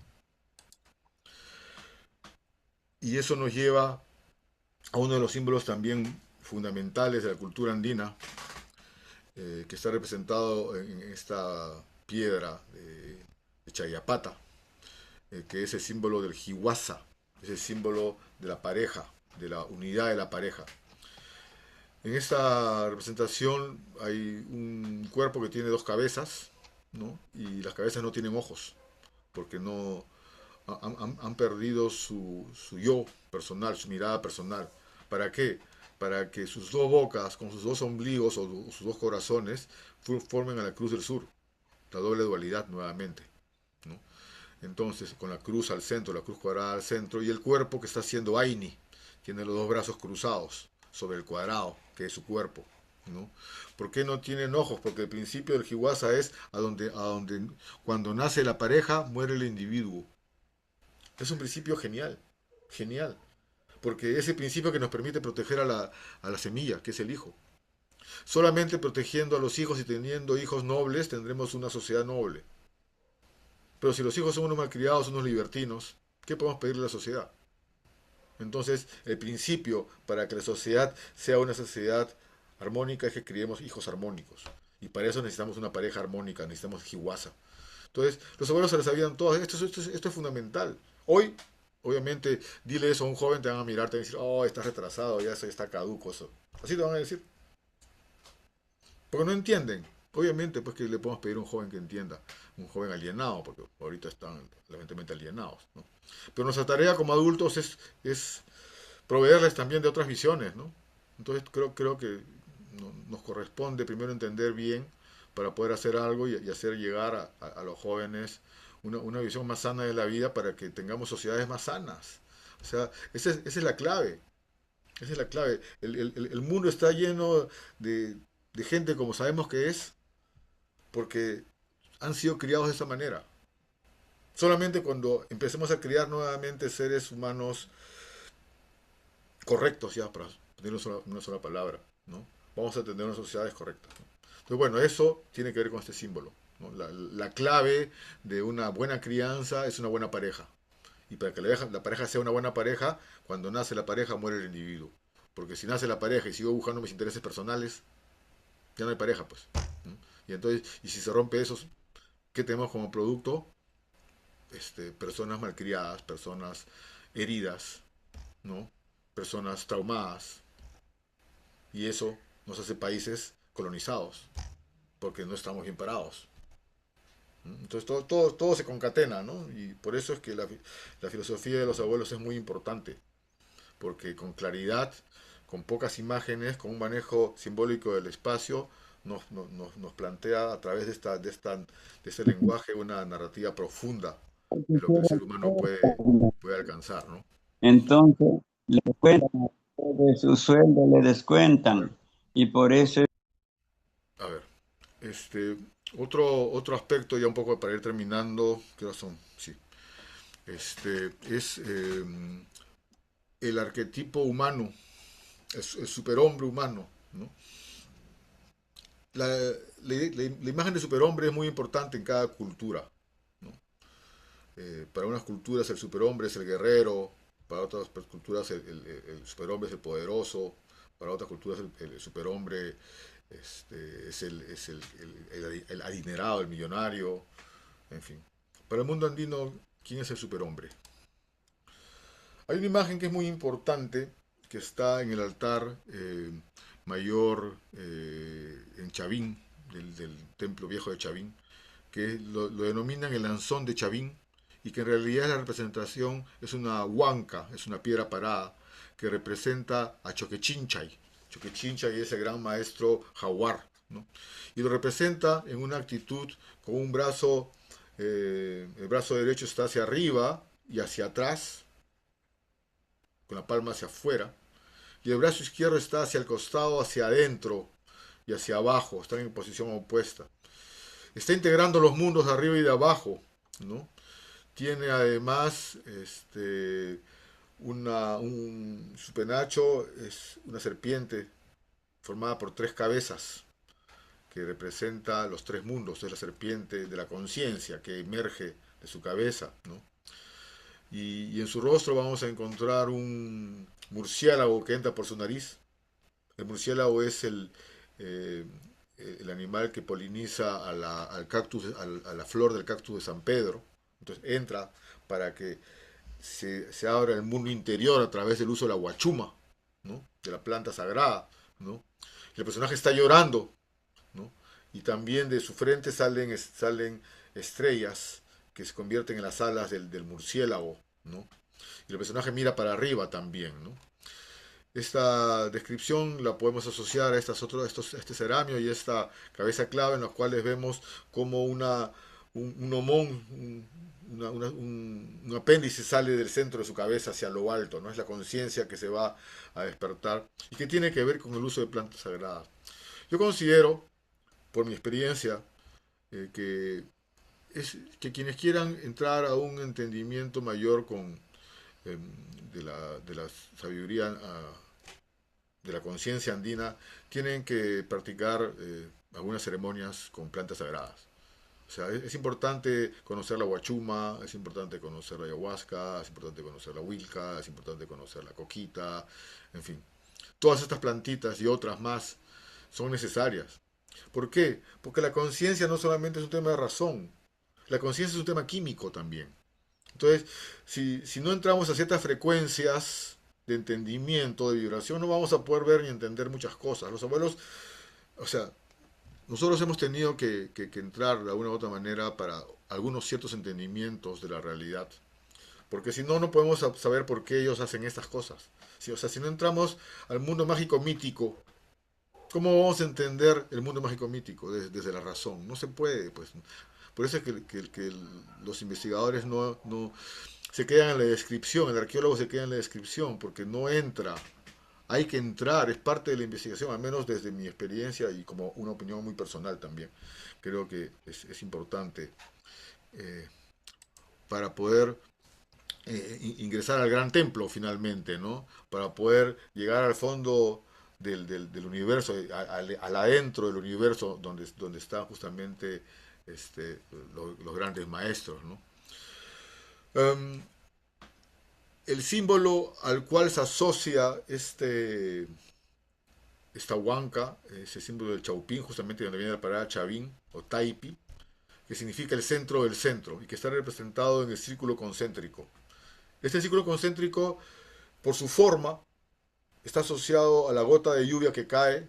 Y eso nos lleva a uno de los símbolos también fundamentales de la cultura andina, que está representado en esta piedra de Chayapata, que es el símbolo del Hiwasa, es el símbolo de la pareja, de la unidad de la pareja. En esta representación hay un cuerpo que tiene dos cabezas, ¿no? Y las cabezas no tienen ojos, porque no han perdido su yo personal, su mirada personal. ¿Para qué? Para que sus dos bocas, con sus dos ombligos o sus dos corazones, formen a la cruz del sur, la doble dualidad nuevamente, ¿no? Entonces, con la cruz al centro, la cruz cuadrada al centro, y el cuerpo que está haciendo Aini, tiene los dos brazos cruzados sobre el cuadrado, que es su cuerpo, ¿no? ¿Por qué no tienen ojos? Porque el principio del Hiwasa es a donde cuando nace la pareja muere el individuo. Es un principio genial, genial, porque es el principio que nos permite proteger a la semilla, que es el hijo. Solamente protegiendo a los hijos y teniendo hijos nobles tendremos una sociedad noble. Pero si los hijos son unos malcriados, unos libertinos, ¿qué podemos pedirle a la sociedad? Entonces, el principio para que la sociedad sea una sociedad armónica es que criemos hijos armónicos. Y para eso necesitamos una pareja armónica, necesitamos hiwasa. Entonces, los abuelos se lo sabían todas. Esto es fundamental. Hoy, obviamente, dile eso a un joven, te van a mirar, te van a decir, oh, estás retrasado, ya eso está caduco eso. Así te van a decir. Porque no entienden. Obviamente, pues que le podemos pedir a un joven que entienda, un joven alienado, porque ahorita están lamentablemente alienados, ¿no? Pero nuestra tarea como adultos es proveerles también de otras visiones, ¿no? Entonces creo que nos corresponde primero entender bien para poder hacer algo y hacer llegar a los jóvenes una visión más sana de la vida para que tengamos sociedades más sanas. O sea, esa es la clave. Esa es la clave. El mundo está lleno de gente como sabemos que es porque han sido criados de esa manera. Solamente cuando empecemos a criar nuevamente seres humanos correctos, ya para tener una sola palabra, ¿no? Vamos a tener unas sociedades correctas, ¿no? Entonces, bueno, eso tiene que ver con este símbolo, ¿no? La clave de una buena crianza es una buena pareja. Y para que la pareja sea una buena pareja, cuando nace la pareja muere el individuo. Porque si nace la pareja y sigo buscando mis intereses personales, ya no hay pareja, pues, ¿no? Y entonces, y si se rompe eso, ¿qué tenemos como producto? Personas malcriadas, personas heridas, ¿no? Personas traumadas. Y eso nos hace países colonizados, porque no estamos bien parados. Entonces todo se concatena, ¿no? Y por eso es que la filosofía de los abuelos es muy importante, porque con claridad, con pocas imágenes, con un manejo simbólico del espacio, nos plantea a través de este lenguaje una narrativa profunda de lo que el ser humano puede alcanzar, ¿no? Entonces, le cuentan de su sueldo, le descuentan. Y por eso A ver, otro aspecto ya un poco para ir terminando, ¿qué horas son? Sí. Es el arquetipo humano, el superhombre humano, ¿no? La, la imagen de superhombre es muy importante en cada cultura, ¿no? Para unas culturas el superhombre es el guerrero, para otras culturas el superhombre es el poderoso, para otras culturas el superhombre es el adinerado, el millonario, en fin. Para el mundo andino, ¿quién es el superhombre? Hay una imagen que es muy importante, que está en el altar mayor en Chavín, del templo viejo de Chavín, que lo denominan el lanzón de Chavín, y que en realidad la representación es una huanca, es una piedra parada, que representa a Choquechinchay. Choquichincha y ese gran maestro jaguar, ¿no? Y lo representa en una actitud con un brazo, el brazo derecho está hacia arriba y hacia atrás, con la palma hacia afuera, y el brazo izquierdo está hacia el costado, hacia adentro y hacia abajo, están en posición opuesta. Está integrando los mundos de arriba y de abajo, ¿no? Tiene además su penacho es una serpiente formada por 3 cabezas, que representa los 3 mundos, es la serpiente de la conciencia que emerge de su cabeza, ¿no? Y en su rostro vamos a encontrar un murciélago que entra por su nariz. El murciélago es eh, el animal que poliniza al cactus, a la flor del cactus de San Pedro. Entonces entra para que se abra el mundo interior a través del uso de la huachuma, ¿no? De la planta sagrada, ¿no? Y el personaje está llorando, ¿no? Y también de su frente salen estrellas que se convierten en las alas del murciélago, ¿no? Y el personaje mira para arriba también, ¿no? Esta descripción la podemos asociar a este ceramio y esta cabeza clave, en los cuales vemos como un homón, un apéndice sale del centro de su cabeza hacia lo alto, ¿no? Es la conciencia que se va a despertar y que tiene que ver con el uso de plantas sagradas. Yo considero, por mi experiencia, que que quienes quieran entrar a un entendimiento mayor eh, de la sabiduría, de la conciencia andina, tienen que practicar algunas ceremonias con plantas sagradas. O sea, es importante conocer la huachuma, es importante conocer la ayahuasca, es importante conocer la huilca, es importante conocer la coquita, en fin. Todas estas plantitas y otras más son necesarias. ¿Por qué? Porque la conciencia no solamente es un tema de razón, la conciencia es un tema químico también. Entonces, si no entramos a ciertas frecuencias de entendimiento, de vibración, no vamos a poder ver ni entender muchas cosas. Los abuelos, o sea, nosotros hemos tenido que entrar de alguna u otra manera para algunos ciertos entendimientos de la realidad. Porque si no, no podemos saber por qué ellos hacen estas cosas. Si, o sea, si no entramos al mundo mágico mítico, ¿cómo vamos a entender el mundo mágico mítico desde la razón? No se puede, pues. Por eso es que los investigadores no se quedan en la descripción, el arqueólogo se queda en la descripción, porque no entra. Hay que entrar, es parte de la investigación, al menos desde mi experiencia y como una opinión muy personal también. Creo que es importante eh, para poder ingresar al gran templo finalmente, ¿no? Para poder llegar al fondo del universo, al adentro del universo donde están justamente los grandes maestros, ¿no? Um, el símbolo al cual se asocia esta huanca, ese símbolo del Chaupín, justamente donde viene la palabra Chavín o Taipi, que significa el centro del centro y que está representado en el círculo concéntrico. Este círculo concéntrico, por su forma, está asociado a la gota de lluvia que cae,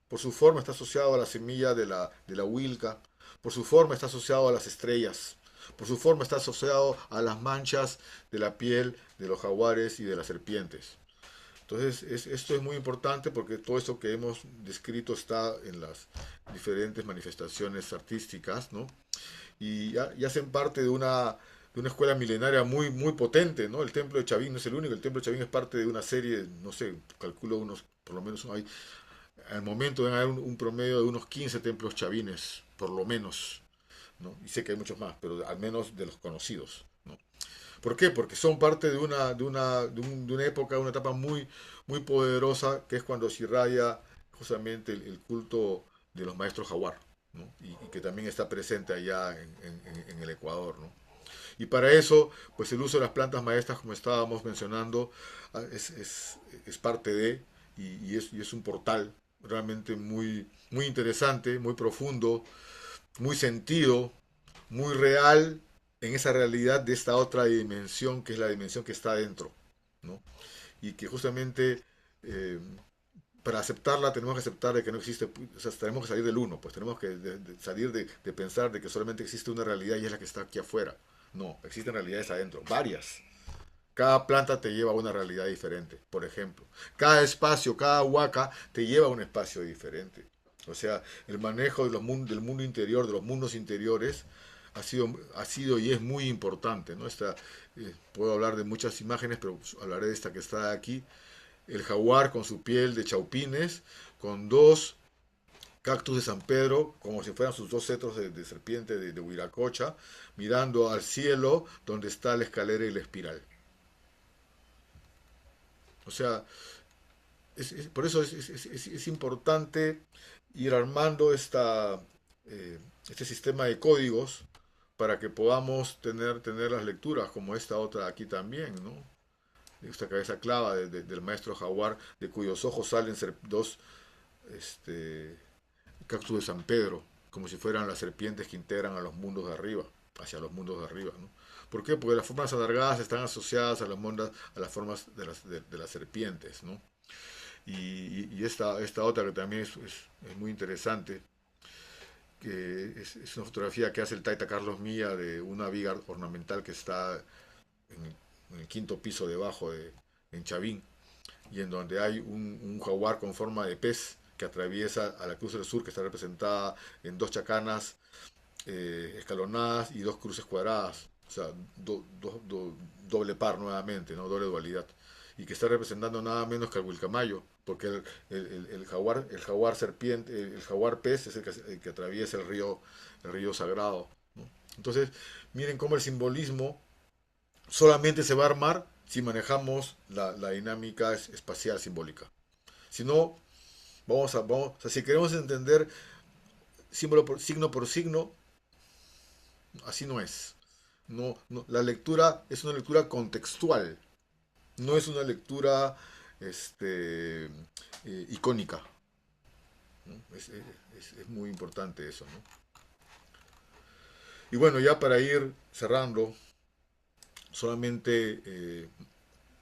por su forma está asociado a la semilla de la huilca, por su forma está asociado a las estrellas, por su forma está asociado a las manchas de la piel de los jaguares y de las serpientes. Entonces, esto es muy importante porque todo esto que hemos descrito está en las diferentes manifestaciones artísticas, ¿no? Y hacen parte de una escuela milenaria muy, muy potente, ¿no? El templo de Chavín no es el único, el templo de Chavín es parte de una serie, no sé, calculo por lo menos hay, al momento deben haber un promedio de unos 15 templos chavines, por lo menos, ¿no? Y sé que hay muchos más, pero al menos de los conocidos, ¿no? ¿Por qué? Porque son parte de una época, una etapa muy, muy poderosa, que es cuando se irradia justamente el culto de los maestros jaguar, ¿no? Y que también está presente allá en el Ecuador, ¿no? Y para eso, pues el uso de las plantas maestras, como estábamos mencionando, es parte y es un portal realmente muy, muy interesante, muy profundo, muy sentido, muy real en esa realidad de esta otra dimensión que es la dimensión que está adentro, ¿no? Y que justamente eh, para aceptarla tenemos que aceptar de que no existe, o sea, tenemos que salir del uno, pues tenemos que salir de pensar de que solamente existe una realidad y es la que está aquí afuera. No, existen realidades adentro, varias, Cada planta te lleva a una realidad diferente, por ejemplo. Cada espacio, cada huaca te lleva a un espacio diferente. O sea, el manejo de del mundo interior, de los mundos interiores, ha sido y es muy importante, ¿no? Puedo hablar de muchas imágenes, pero hablaré de esta que está aquí. El jaguar con su piel de chaupines, con dos cactus de San Pedro, como si fueran sus dos cetros de serpiente de Huiracocha, mirando al cielo donde está la escalera y la espiral. O sea, por eso es importante ir armando este sistema de códigos para que podamos tener las lecturas como esta otra aquí también, ¿no? Esta cabeza clava del maestro jaguar, de cuyos ojos salen dos este, cactus de San Pedro, como si fueran las serpientes que integran a los mundos de arriba, hacia los mundos de arriba, ¿no? ¿Por qué? Porque las formas alargadas están asociadas a las formas de las serpientes, ¿no? Y esta otra que también es muy interesante, que es una fotografía que hace el Taita Carlos Mía de una viga ornamental que está en el quinto piso debajo en Chavín, y en donde hay un jaguar con forma de pez que atraviesa a la Cruz del Sur, que está representada en dos chacanas escalonadas y dos cruces cuadradas, o sea, doble par nuevamente, ¿no? Doble dualidad, y que está representando nada menos que al Wilcamayo, porque el jaguar serpiente, el jaguar pez es el que atraviesa el río sagrado, ¿no? Entonces, miren cómo el simbolismo solamente se va a armar si manejamos la dinámica espacial simbólica. Si no, o sea, si queremos entender signo por signo, así no es. La lectura es una lectura contextual, no es una lectura icónica, ¿no? Es muy importante eso, ¿no? Y bueno, ya para ir cerrando, solamente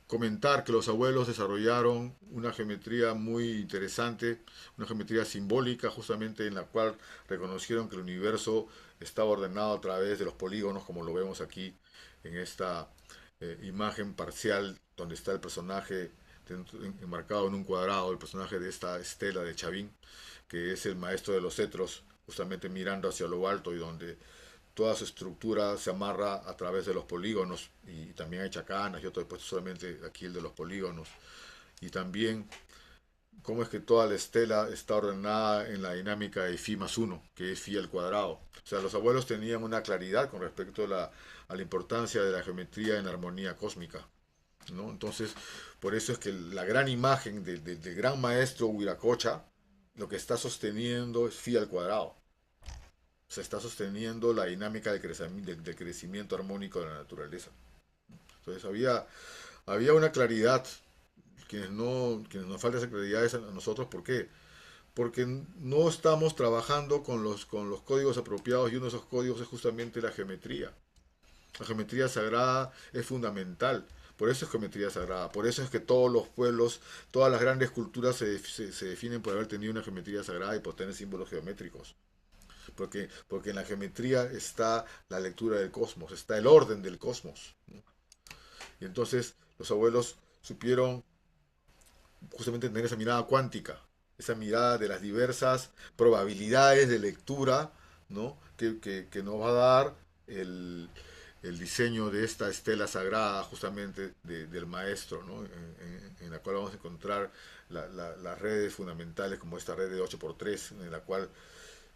comentar que los abuelos desarrollaron una geometría muy interesante, una geometría simbólica, justamente en la cual reconocieron que el universo estaba ordenado a través de los polígonos, como lo vemos aquí en esta imagen parcial, donde está el personaje enmarcado en un cuadrado, el personaje de esta estela de Chavín, que es el maestro de los cetros, justamente mirando hacia lo alto y donde toda su estructura se amarra a través de los polígonos, y también hay chacanas, yo he puesto solamente aquí el de los polígonos, y también cómo es que toda la estela está ordenada en la dinámica de Φ más 1, que es Φ al cuadrado. O sea, los abuelos tenían una claridad con respecto a la importancia de la geometría en la armonía cósmica, ¿no? Entonces, por eso es que la gran imagen del gran maestro Huiracocha, lo que está sosteniendo es Φ al cuadrado. Se está sosteniendo la dinámica del crecimiento armónico de la naturaleza. Entonces había una claridad, quienes nos falta esa claridad es a nosotros. ¿Por qué? Porque no estamos trabajando con los códigos apropiados, y uno de esos códigos es justamente la geometría. La geometría sagrada es fundamental. Por eso es geometría sagrada. Por eso es que todos los pueblos, todas las grandes culturas se definen por haber tenido una geometría sagrada y por tener símbolos geométricos. Porque en la geometría está la lectura del cosmos, está el orden del cosmos, ¿no? Y entonces los abuelos supieron justamente tener esa mirada cuántica, esa mirada de las diversas probabilidades de lectura, ¿no? Que nos va a dar el diseño de esta estela sagrada justamente del maestro, ¿no? En la cual vamos a encontrar las redes fundamentales, como esta red de 8x3, en la cual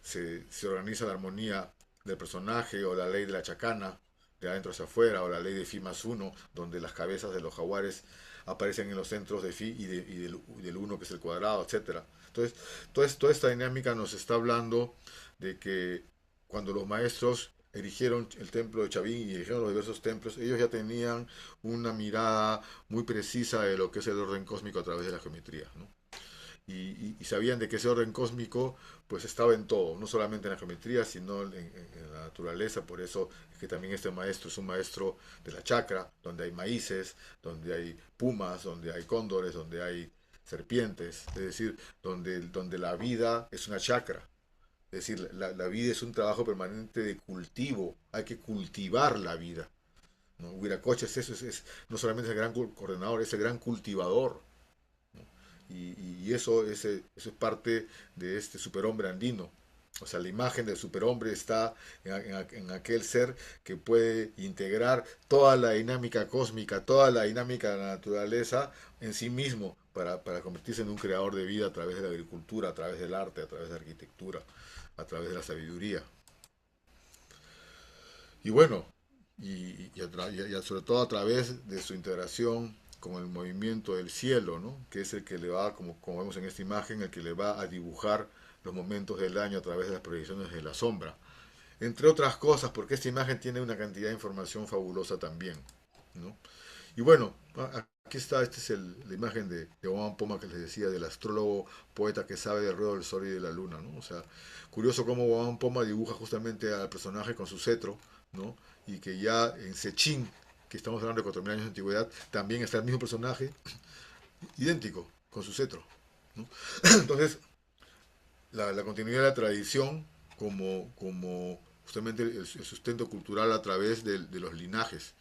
se organiza la armonía del personaje, o la ley de la chacana, de adentro hacia afuera, o la ley de Φ más 1, donde las cabezas de los jaguares aparecen en los centros de Φ del 1, que es el cuadrado, etcétera. Entonces, toda esta dinámica nos está hablando de que cuando los maestros erigieron el templo de Chavín y erigieron los diversos templos, ellos ya tenían una mirada muy precisa de lo que es el orden cósmico a través de la geometría, ¿no? Y sabían de que ese orden cósmico pues estaba en todo, no solamente en la geometría, sino en la naturaleza. Por eso es que también este maestro es un maestro de la chacra, donde hay maíces, donde hay pumas, donde hay cóndores, donde hay serpientes, es decir, donde la vida es una chacra. Es decir, la vida es un trabajo permanente de cultivo, hay que cultivar la vida. ¿no? Huiracocha es eso, no solamente es el gran coordinador, es el gran cultivador, ¿no? Y eso es parte de este superhombre andino. O sea, la imagen del superhombre está en aquel ser que puede integrar toda la dinámica cósmica, toda la dinámica de la naturaleza en sí mismo para convertirse en un creador de vida a través de la agricultura, a través del arte, a través de la arquitectura, a través de la sabiduría. Y bueno, sobre todo a través de su integración con el movimiento del cielo, ¿no? Que es el que le va, como vemos en esta imagen, el que le va a dibujar los momentos del año a través de las proyecciones de la sombra. Entre otras cosas, porque esta imagen tiene una cantidad de información fabulosa también, ¿no? Y bueno, aquí está, esta es la imagen de Juan Poma que les decía, del astrólogo poeta que sabe del ruedo del sol y de la luna, ¿no? O sea, curioso cómo Juan Poma dibuja justamente al personaje con su cetro, ¿no? Y que ya en Sechín, que estamos hablando de 4000 años de antigüedad, también está el mismo personaje, idéntico, con su cetro, ¿no? Entonces, la continuidad de la tradición como justamente el sustento cultural a través de los linajes,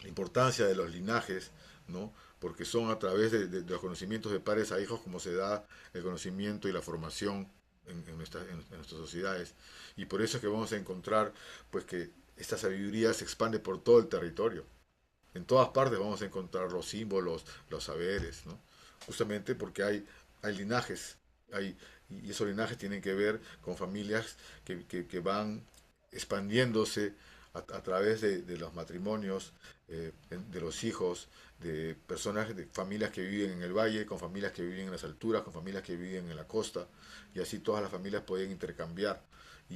la importancia de los linajes, ¿no? Porque son a través de los conocimientos de padres a hijos como se da el conocimiento y la formación en nuestras sociedades. Y por eso es que vamos a encontrar pues que esta sabiduría se expande por todo el territorio. En todas partes vamos a encontrar los símbolos, los saberes, ¿no? Justamente porque hay linajes, y esos linajes tienen que ver con familias que van expandiéndose a través de los matrimonios, de los hijos, de personas, de familias que viven en el valle, con familias que viven en las alturas, con familias que viven en la costa, y así todas las familias pueden intercambiar y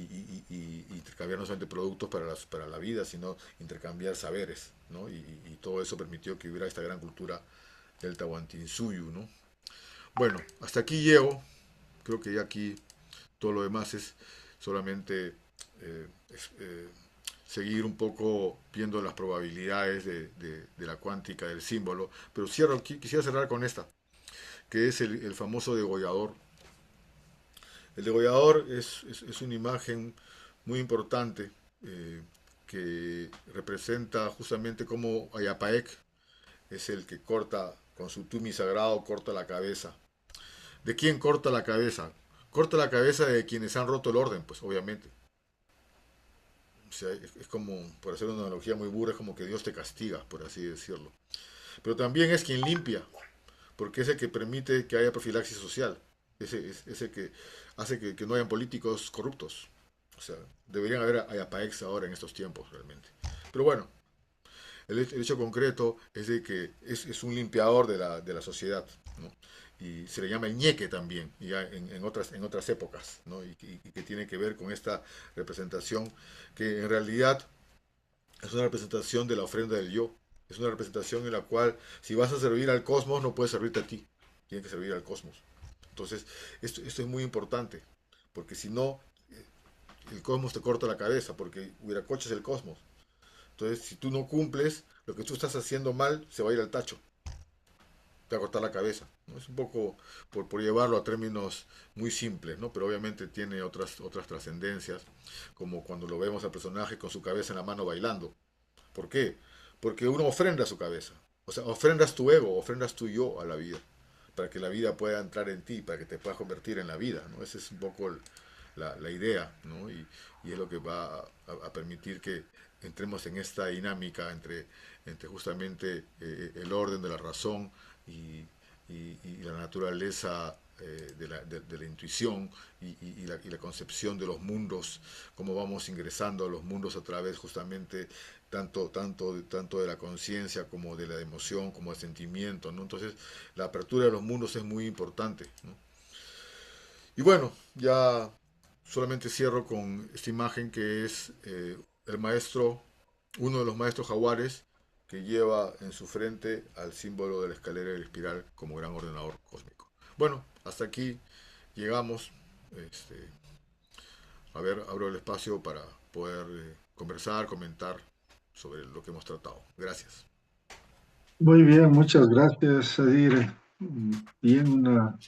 intercambiar no solamente productos para la vida, sino intercambiar saberes, ¿no? Y todo eso permitió que hubiera esta gran cultura del Tahuantinsuyo, ¿no? Bueno, hasta aquí llego. Creo que ya aquí todo lo demás es solamente eh, es, eh, seguir un poco viendo las probabilidades de la cuántica del símbolo. Pero quisiera cerrar con esta, que es el famoso degollador. El degollador es una imagen muy importante que representa justamente cómo Ayapaec es el que corta con su tumi sagrado, corta la cabeza. ¿De quién corta la cabeza? Corta la cabeza de quienes han roto el orden, pues obviamente. O sea, es como, por hacer una analogía muy burda, es como que Dios te castiga, por así decirlo. Pero también es quien limpia, porque es el que permite que haya profilaxis social. Es el que hace que no hayan políticos corruptos. O sea, deberían haber ayapaex ahora en estos tiempos realmente. Pero bueno, el hecho concreto es de que es un limpiador de la sociedad, ¿no? Y se le llama el ñeque también, ya en otras épocas, ¿no? Y que tiene que ver con esta representación que en realidad es una representación de la ofrenda del yo. Es una representación en la cual si vas a servir al cosmos no puedes servirte a ti, tienes que servir al cosmos. Entonces, esto es muy importante, porque si no, el cosmos te corta la cabeza, porque Huiracocha es el cosmos. Entonces, si tú no cumples, lo que tú estás haciendo mal se va a ir al tacho, te va a cortar la cabeza, ¿no? Es un poco por llevarlo a términos muy simples, ¿no? Pero obviamente tiene otras trascendencias, como cuando lo vemos al personaje con su cabeza en la mano bailando. ¿Por qué? Porque uno ofrenda su cabeza. O sea, ofrendas tu ego, ofrendas tu yo a la vida, para que la vida pueda entrar en ti, para que te puedas convertir en la vida, ¿no? Esa es un poco la idea, ¿no? Y es lo que va a permitir que entremos en esta dinámica entre justamente el orden de la razón y la naturaleza de la intuición y la concepción de los mundos, cómo vamos ingresando a los mundos a través justamente tanto de la conciencia como de la emoción, como del sentimiento, ¿no? Entonces, la apertura de los mundos es muy importante, ¿no? Y bueno, ya solamente cierro con esta imagen que es el maestro, uno de los maestros jaguares, que lleva en su frente al símbolo de la escalera y la espiral como gran ordenador cósmico. Bueno, hasta aquí llegamos. Este, a ver, abro el espacio para poder conversar, comentar sobre lo que hemos tratado. Gracias. Muy bien, muchas gracias, Adir. Bien, una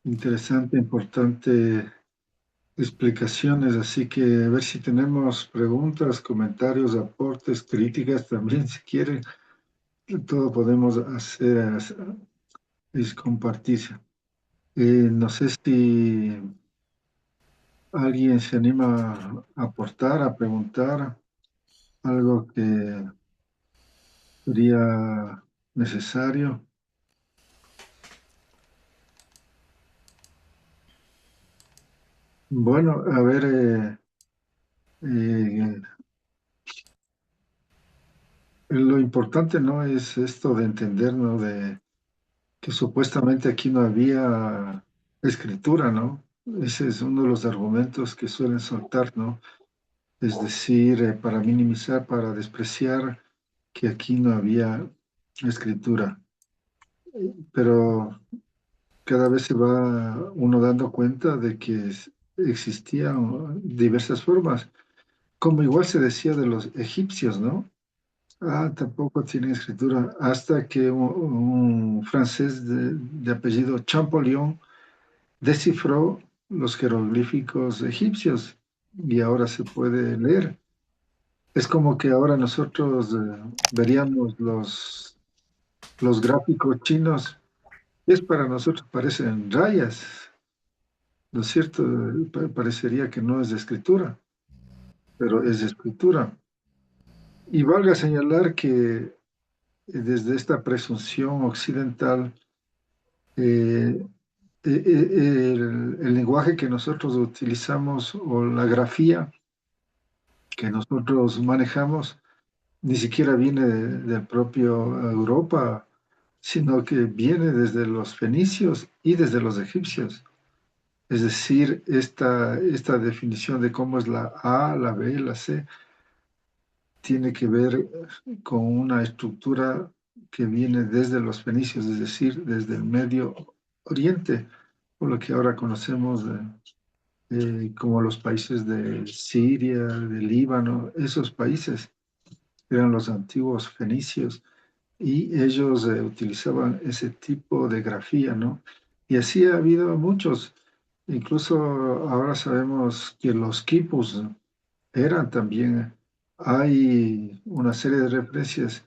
interesante, importante explicaciones, así que a ver si tenemos preguntas, comentarios, aportes, críticas también, si quieren, todo podemos hacer es compartirse. No sé si alguien se anima a aportar, a preguntar algo que sería necesario. Bueno, a ver, eh, lo importante no es esto de entender, ¿no? De que supuestamente aquí no había escritura, ¿no? Ese es uno de los argumentos que suelen soltar, ¿no? Es decir, para minimizar, para despreciar que aquí no había escritura. Pero cada vez se va uno dando cuenta de que existían diversas formas, como igual se decía de los egipcios, ¿no? Ah, tampoco tienen escritura, hasta que un francés de apellido Champollion descifró los jeroglíficos egipcios y ahora se puede leer. Es como que ahora nosotros veríamos los gráficos chinos, y es para nosotros parecen rayas, ¿no es cierto? Parecería que no es de escritura, pero es de escritura. Y valga señalar que desde esta presunción occidental, eh, el lenguaje que nosotros utilizamos o la grafía que nosotros manejamos ni siquiera viene del propio Europa, sino que viene desde los fenicios y desde los egipcios. Es decir, esta definición de cómo es la A, la B, la C, tiene que ver con una estructura que viene desde los fenicios, es decir, desde el Medio Oriente, por lo que ahora conocemos como los países de Siria, de Líbano, esos países eran los antiguos fenicios y ellos utilizaban ese tipo de grafía, ¿no? Y así ha habido muchos, incluso ahora sabemos que los quipus eran también, hay una serie de referencias,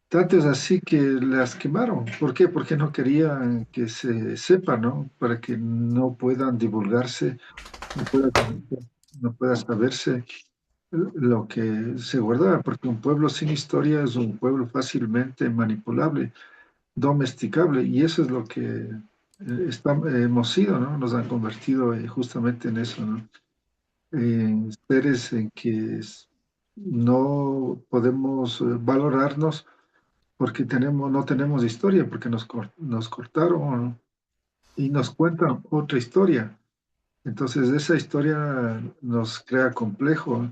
tanto es así que las quemaron. ¿Por qué? Porque no querían que se sepa, ¿no? Para que no puedan divulgarse, no pueda, no pueda saberse lo que se guardaba, porque un pueblo sin historia es un pueblo fácilmente manipulable, domesticable, y eso es lo que hemos sido, ¿no? Nos han convertido justamente en eso, ¿no? En seres en que no podemos valorarnos porque no tenemos historia, porque nos cortaron y nos cuentan otra historia. Entonces esa historia nos crea complejo,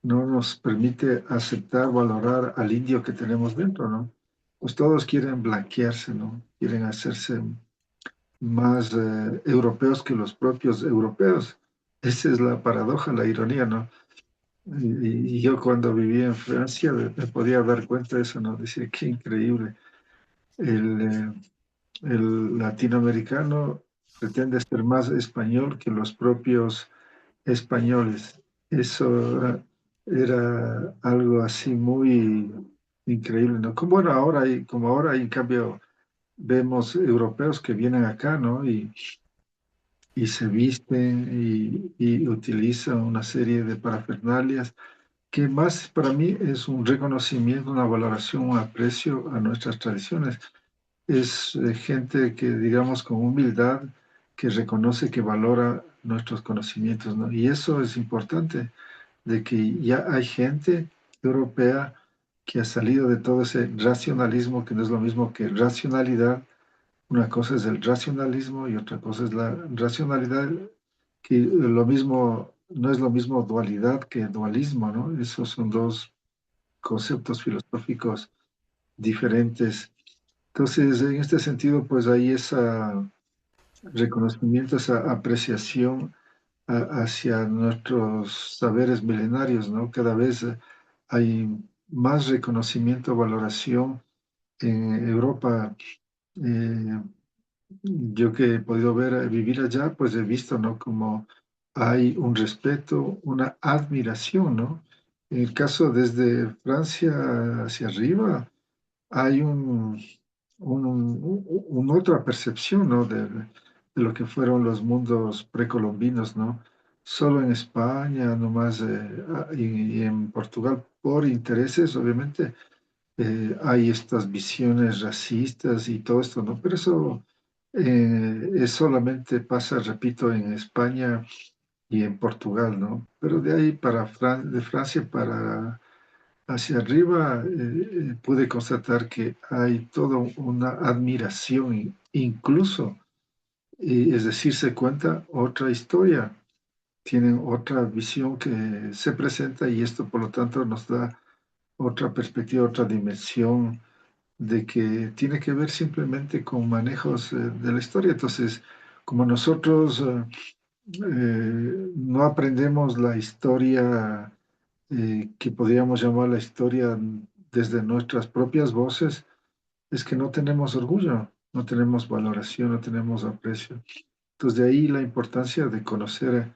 no nos permite aceptar, valorar al indio que tenemos dentro, ¿no? Pues todos quieren blanquearse, ¿no? Quieren hacerse más europeos que los propios europeos. Esa es la paradoja, la ironía, ¿no? Y yo cuando vivía en Francia me podía dar cuenta de eso, ¿no? Decía, qué increíble. El latinoamericano pretende ser más español que los propios españoles. Eso era algo así muy increíble, ¿no? Como bueno, como ahora, en cambio, vemos europeos que vienen acá, ¿no? Y se visten y utilizan una serie de parafernalias que más para mí es un reconocimiento, una valoración, un aprecio a nuestras tradiciones. Es gente que, digamos, con humildad, que reconoce, que valora nuestros conocimientos, ¿no? Y eso es importante, de que ya hay gente europea que ha salido de todo ese racionalismo, que no es lo mismo que racionalidad. Una cosa es el racionalismo y otra cosa es la racionalidad, que lo mismo, no es lo mismo dualidad que dualismo, ¿no? Esos son dos conceptos filosóficos diferentes. Entonces, en este sentido, pues hay ese reconocimiento, esa apreciación hacia nuestros saberes milenarios, ¿no? Cada vez hay más reconocimiento, valoración en Europa. Yo que he podido vivir allá, pues he visto, ¿no? Como hay un respeto, una admiración, ¿no? En el caso desde Francia hacia arriba, hay otra percepción, ¿no? De lo que fueron los mundos precolombinos, ¿no? Solo en España, nomás, y en Portugal, por intereses, obviamente, hay estas visiones racistas y todo esto, ¿no? Pero eso es solamente pasa, repito, en España y en Portugal, ¿no? Pero de ahí de Francia para hacia arriba, pude constatar que hay toda una admiración, incluso, es decir, se cuenta otra historia, tienen otra visión que se presenta y esto, por lo tanto, nos da otra perspectiva, otra dimensión de que tiene que ver simplemente con manejos de la historia. Entonces, como nosotros no aprendemos la historia que podríamos llamar la historia desde nuestras propias voces, es que no tenemos orgullo, no tenemos valoración, no tenemos aprecio. Entonces, de ahí la importancia de conocer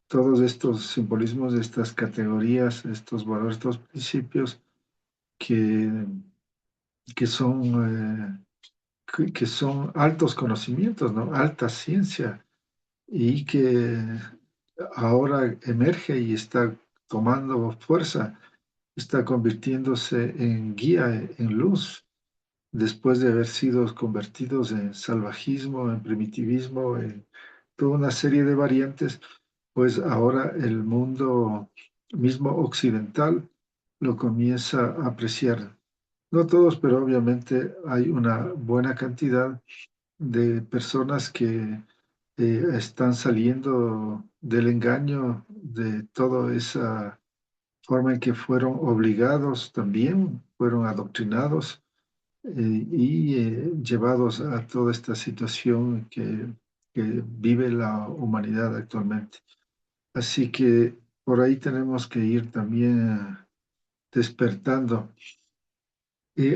todos estos simbolismos, estas categorías, estos valores, estos principios que, que son, que son altos conocimientos, ¿no? Alta ciencia y que ahora emerge y está tomando fuerza, está convirtiéndose en guía, en luz, después de haber sido convertidos en salvajismo, en primitivismo, en toda una serie de variantes, pues ahora el mundo mismo occidental lo comienza a apreciar. No todos, pero obviamente hay una buena cantidad de personas que están saliendo del engaño de toda esa forma en que fueron obligados también, fueron adoctrinados y llevados a toda esta situación que vive la humanidad actualmente. Así que por ahí tenemos que ir también despertando.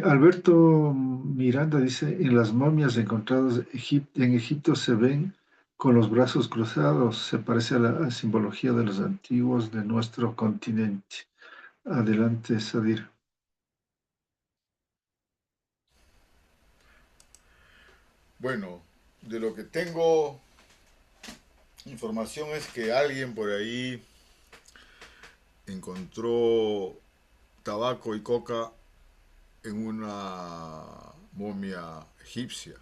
Alberto Miranda dice, en las momias encontradas en Egipto se ven con los brazos cruzados, se parece a la simbología de los antiguos de nuestro continente. Adelante, Sadir. Bueno, de lo que tengo información es que alguien por ahí encontró tabaco y coca en una momia egipcia.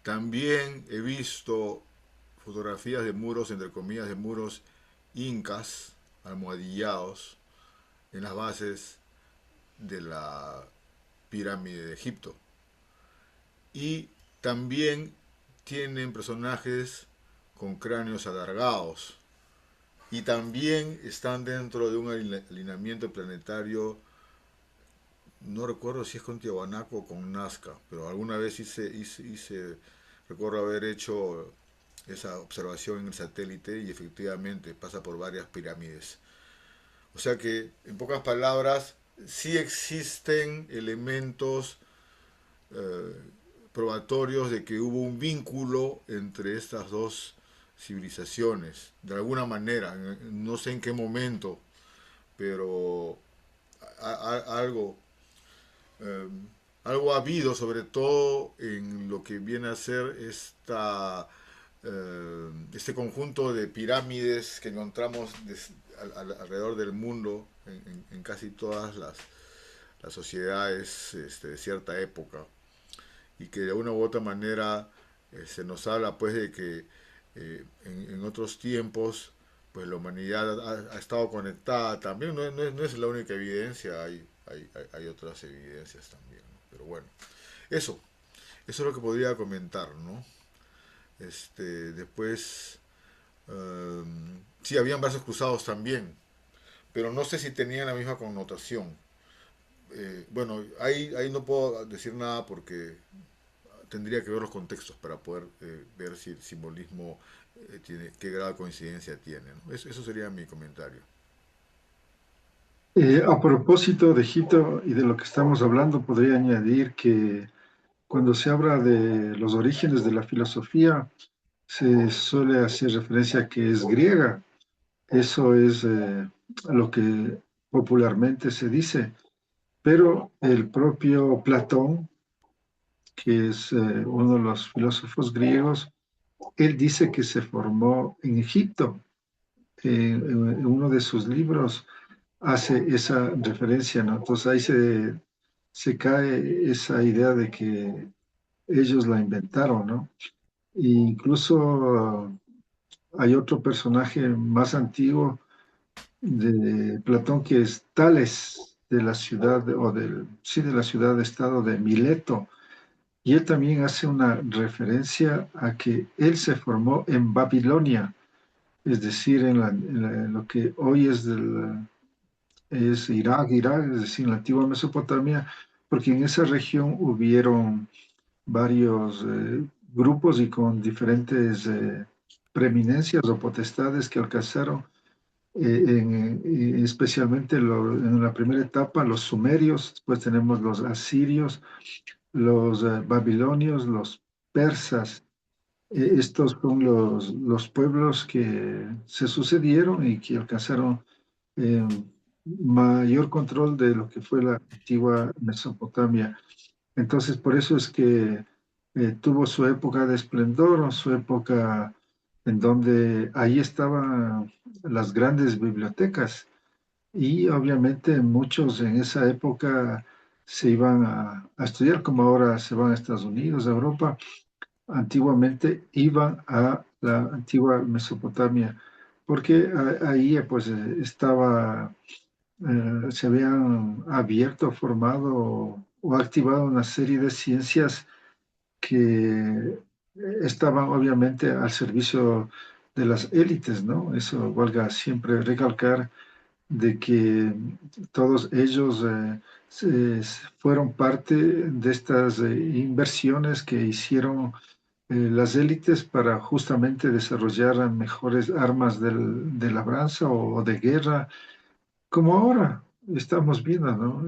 También he visto fotografías de muros, entre comillas, de muros incas, almohadillados, en las bases de la pirámide de Egipto. Y también tienen personajes con cráneos alargados. Y también están dentro de un alineamiento planetario, no recuerdo si es con Tiahuanaco o con Nazca, pero alguna vez recuerdo haber hecho esa observación en el satélite y efectivamente pasa por varias pirámides. O sea que, en pocas palabras, sí existen elementos eh, probatorios de que hubo un vínculo entre estas dos civilizaciones, de alguna manera, no sé en qué momento, pero algo, eh, algo ha habido, sobre todo en lo que viene a ser este conjunto de pirámides que encontramos alrededor del mundo, en casi todas las sociedades de cierta época, y que de una u otra manera se nos habla pues de que en otros tiempos pues la humanidad ha estado conectada también, no es la única evidencia, hay otras evidencias también, ¿no? Pero bueno, eso, eso es lo que podría comentar, ¿no? Después, sí, habían brazos cruzados también, pero no sé si tenían la misma connotación. Bueno, ahí no puedo decir nada porque tendría que ver los contextos para poder ver si el simbolismo tiene, qué grado de coincidencia tiene, ¿no? Eso sería mi comentario. A propósito de Egipto y de lo que estamos hablando, podría añadir que cuando se habla de los orígenes de la filosofía, se suele hacer referencia a que es griega. Eso es lo que popularmente se dice, pero el propio Platón, que es uno de los filósofos griegos, él dice que se formó en Egipto. En uno de sus libros hace esa referencia, ¿no? Entonces ahí se cae esa idea de que ellos la inventaron, ¿no? E incluso hay otro personaje más antiguo de Platón que es Tales de la ciudad, sí, de la ciudad-estado de Mileto. Y él también hace una referencia a que él se formó en Babilonia, es decir, en lo que hoy es Irak, es decir, en la antigua Mesopotamia, porque en esa región hubieron varios grupos y con diferentes preeminencias o potestades que alcanzaron, especialmente en la primera etapa, los sumerios, después tenemos los asirios, los babilonios, los persas. Estos son los pueblos que se sucedieron y que alcanzaron eh, mayor control de lo que fue la antigua Mesopotamia. Entonces, por eso es que tuvo su época de esplendor, o su época en donde ahí estaban las grandes bibliotecas y obviamente muchos en esa época se iban a estudiar, como ahora se van a Estados Unidos, a Europa. Antiguamente iban a la antigua Mesopotamia, porque ahí pues se habían abierto, formado o activado una serie de ciencias que estaban obviamente al servicio de las élites, ¿no? Eso valga siempre recalcar de que todos ellos fueron parte de estas inversiones que hicieron las élites para justamente desarrollar mejores armas de labranza o de guerra, como ahora estamos viendo, ¿no?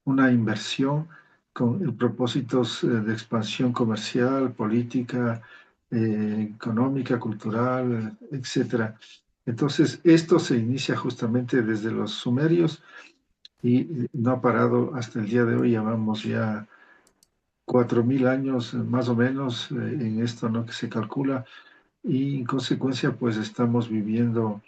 Una inversión con propósitos de expansión comercial, política, económica, cultural, etcétera. Entonces, esto se inicia justamente desde los sumerios y no ha parado hasta el día de hoy. Llevamos ya 4.000 años más o menos en esto, ¿no? Que se calcula y en consecuencia, pues estamos viviendo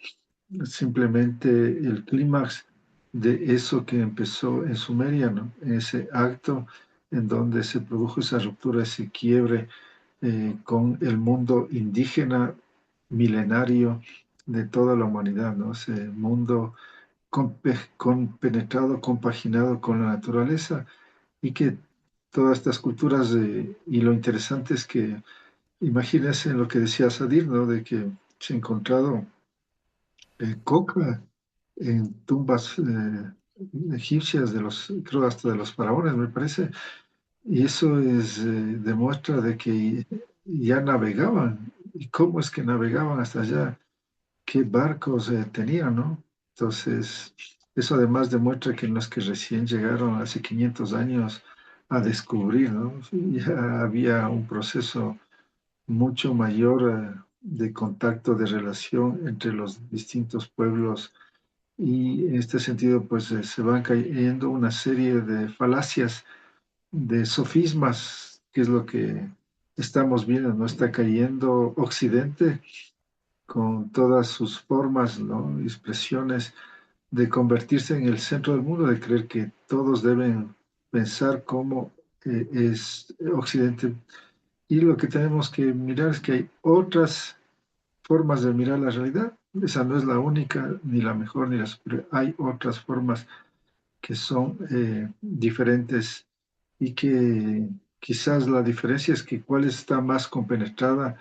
simplemente el clímax de eso que empezó en Sumeria, ¿no? Ese acto en donde se produjo esa ruptura, ese quiebre con el mundo indígena milenario de toda la humanidad, ¿no? Ese mundo compenetrado, compaginado con la naturaleza y que todas estas culturas, y lo interesante es que, imagínense lo que decía Sadir, ¿no? De que se ha encontrado coca en tumbas egipcias creo hasta de los faraones, me parece, y eso demuestra de que ya navegaban. ¿Y cómo es que navegaban hasta allá? ¿Qué barcos tenían, no? Entonces, eso además demuestra que los que recién llegaron hace 500 años a descubrir, ¿no? Ya había un proceso mucho mayor de contacto, de relación entre los distintos pueblos y en este sentido pues se van cayendo una serie de falacias, de sofismas, que es lo que estamos viendo, ¿no? Está cayendo Occidente con todas sus formas, ¿no? Expresiones de convertirse en el centro del mundo, de creer que todos deben pensar como es Occidente. Y lo que tenemos que mirar es que hay otras formas de mirar la realidad. Esa no es la única, ni la mejor, ni la superior. Hay otras formas que son diferentes y que quizás la diferencia es que cuál está más compenetrada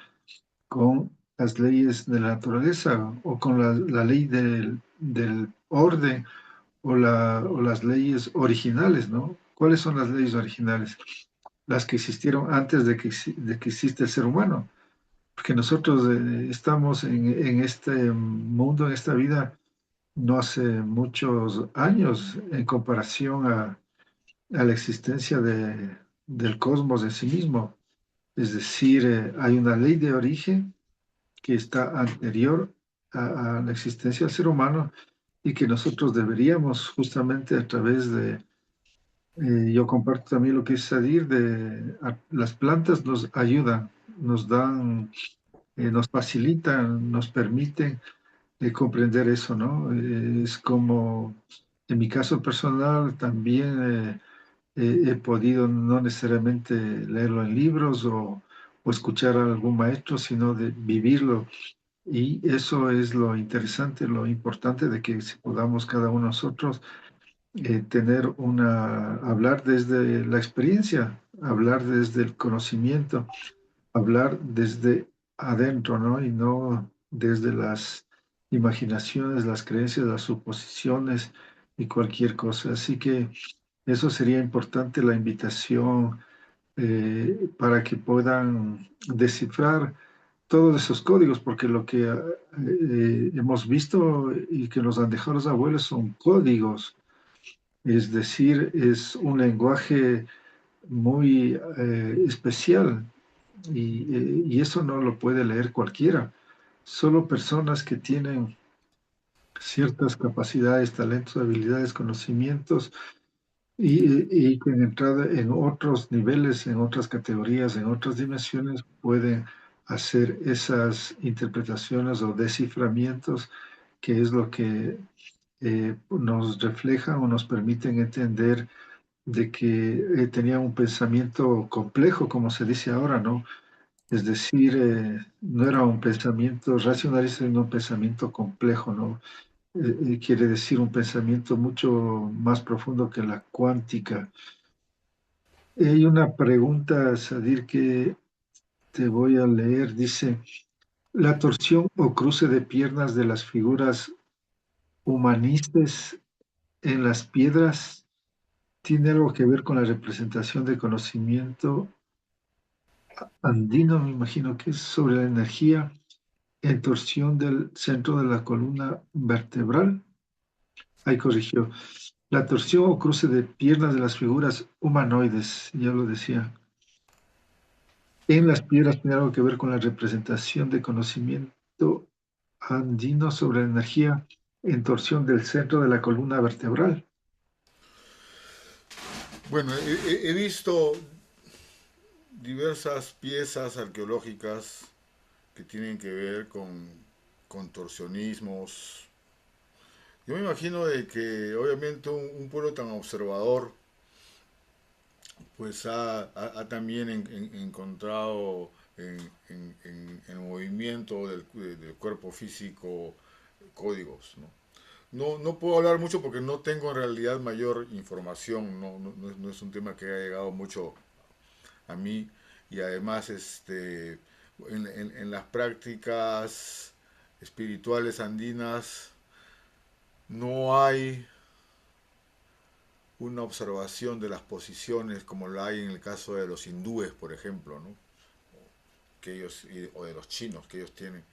con las leyes de la naturaleza o con la ley del orden o las leyes originales, ¿no? ¿Cuáles son las leyes originales? Las que existieron antes de que existe el ser humano, porque nosotros estamos en este mundo, en esta vida, no hace muchos años en comparación a la existencia del cosmos en sí mismo. Es decir, hay una ley de origen que está anterior a la existencia del ser humano y que nosotros deberíamos justamente a través de, yo comparto también lo que es Sadir, las plantas nos ayudan, nos dan, nos facilitan, nos permiten comprender eso, ¿no? Es como, en mi caso personal, también he podido no necesariamente leerlo en libros o escuchar a algún maestro, sino de vivirlo. Y eso es lo interesante, lo importante de que si podamos cada uno de nosotros hablar desde la experiencia, hablar desde el conocimiento, hablar desde adentro, ¿no? Y no desde las imaginaciones, las creencias, las suposiciones y cualquier cosa. Así que eso sería importante, la invitación para que puedan descifrar todos esos códigos, porque lo que hemos visto y que nos han dejado los abuelos son códigos, es decir, es un lenguaje muy especial y eso no lo puede leer cualquiera. Solo personas que tienen ciertas capacidades, talentos, habilidades, conocimientos y que han entrado en otros niveles, en otras categorías, en otras dimensiones, pueden hacer esas interpretaciones o desciframientos, que es lo que nos refleja o nos permiten entender de que tenían un pensamiento complejo, como se dice ahora, ¿no? Es decir, no era un pensamiento racionalista, sino un pensamiento complejo, ¿no? Quiere decir un pensamiento mucho más profundo que la cuántica. Hay una pregunta, Sadir, que te voy a leer. Dice, ¿la torsión o cruce de piernas de las figuras humanistas en las piedras tiene algo que ver con la representación de conocimiento andino? Me imagino que es sobre la energía en torsión del centro de la columna vertebral. Ahí corrigió. La torsión o cruce de piernas de las figuras humanoides, ya lo decía. En las piedras tiene algo que ver con la representación de conocimiento andino sobre la energía en torsión del centro de la columna vertebral. Bueno, he visto diversas piezas arqueológicas que tienen que ver con contorsionismos. Yo me imagino de que obviamente un pueblo tan observador pues ha también encontrado en el movimiento del cuerpo físico códigos, ¿no? No puedo hablar mucho porque no tengo en realidad mayor información, no es un tema que haya llegado mucho a mí y además en las prácticas espirituales andinas no hay una observación de las posiciones como la hay en el caso de los hindúes, por ejemplo, ¿no? O de los chinos que ellos tienen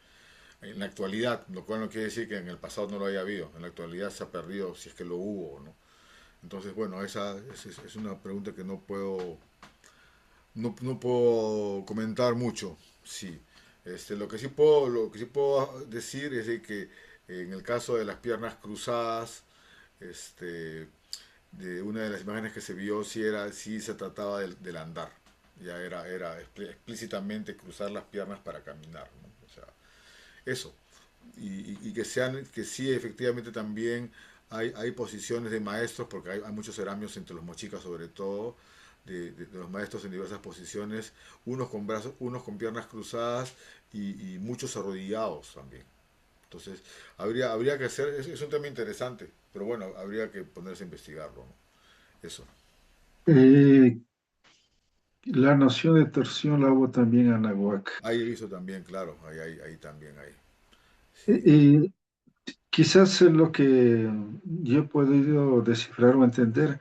en la actualidad, lo cual no quiere decir que en el pasado no lo haya habido, en la actualidad se ha perdido si es que lo hubo, ¿no? Entonces, bueno, esa es una pregunta que no puedo comentar mucho, sí. Lo que sí puedo decir es de que en el caso de las piernas cruzadas, este, de una de las imágenes que se vio, sí se trataba del andar. Ya era explícitamente cruzar las piernas para caminar, ¿no? O sea, eso. Y que sí efectivamente también hay posiciones de maestros, porque hay muchos ceramios entre los mochicas sobre todo, de los maestros en diversas posiciones, unos con piernas cruzadas y muchos arrodillados también. Entonces, habría que hacer, es un tema interesante, pero bueno, habría que ponerse a investigarlo, ¿no? Eso. Eh, la noción de torsión la hubo también Anahuac. Ahí he visto también, claro, ahí también hay. Eh, Sí. eh, Quizás es lo que yo he podido descifrar o entender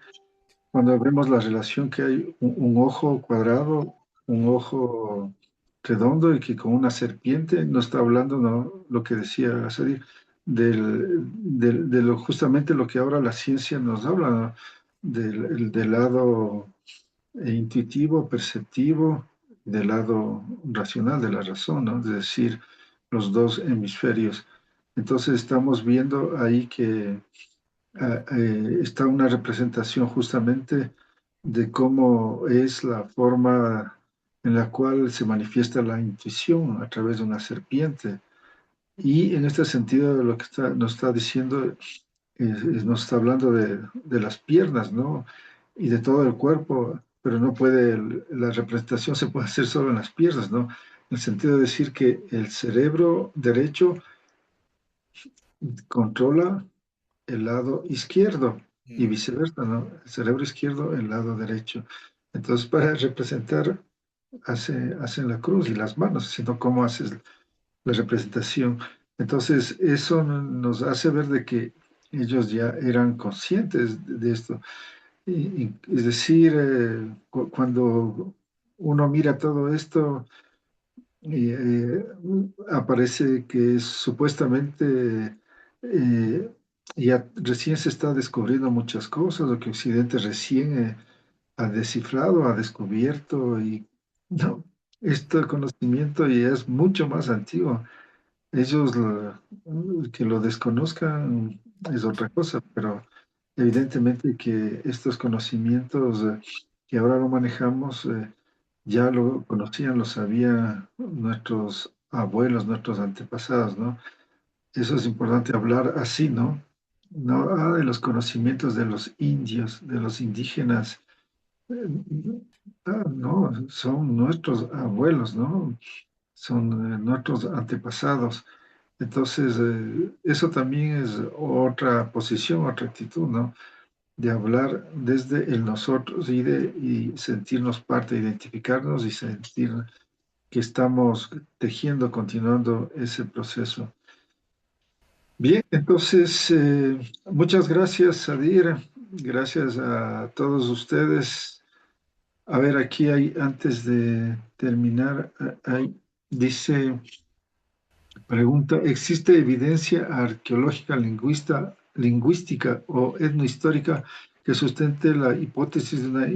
cuando vemos la relación que hay un ojo cuadrado, un ojo redondo y que con una serpiente no está hablando, ¿no? Lo que decía Sadir, de lo, justamente lo que ahora la ciencia nos habla, ¿no? Del lado intuitivo, perceptivo, del lado racional, de la razón, ¿no? Es decir, los dos hemisferios. Entonces estamos viendo ahí que está una representación justamente de cómo es la forma en la cual se manifiesta la intuición a través de una serpiente. Y en este sentido, lo que nos está diciendo, nos está hablando de las piernas, ¿no? Y de todo el cuerpo, pero no puede, la representación se puede hacer solo en las piernas, ¿no? En el sentido de decir que el cerebro derecho controla el lado izquierdo y Mm. viceversa, ¿no? El cerebro izquierdo, el lado derecho. Entonces, para representar, hacen la cruz y las manos, sino cómo haces la representación. Entonces, eso nos hace ver de que ellos ya eran conscientes de esto. Es decir, cuando uno mira todo esto, y, aparece que supuestamente eh, ya recién se está descubriendo muchas cosas, lo que Occidente recién ha descifrado, ha descubierto, y no, este conocimiento ya es mucho más antiguo. Ellos que lo desconozcan es otra cosa, pero evidentemente que estos conocimientos que ahora lo manejamos ya lo conocían, lo sabían nuestros abuelos, nuestros antepasados, ¿no? Eso es importante hablar así, ¿no? No de los conocimientos de los indios, de los indígenas. eh, no, son nuestros abuelos, ¿no? Son nuestros antepasados. Entonces, eso también es otra posición, otra actitud, ¿no? De hablar desde el nosotros y sentirnos parte, identificarnos y sentir que estamos tejiendo, continuando ese proceso. Bien, entonces, muchas gracias, Sadir. Gracias a todos ustedes. A ver, aquí hay, antes de terminar, dice... Pregunta, ¿existe evidencia arqueológica, lingüística o etnohistórica que sustente la hipótesis de una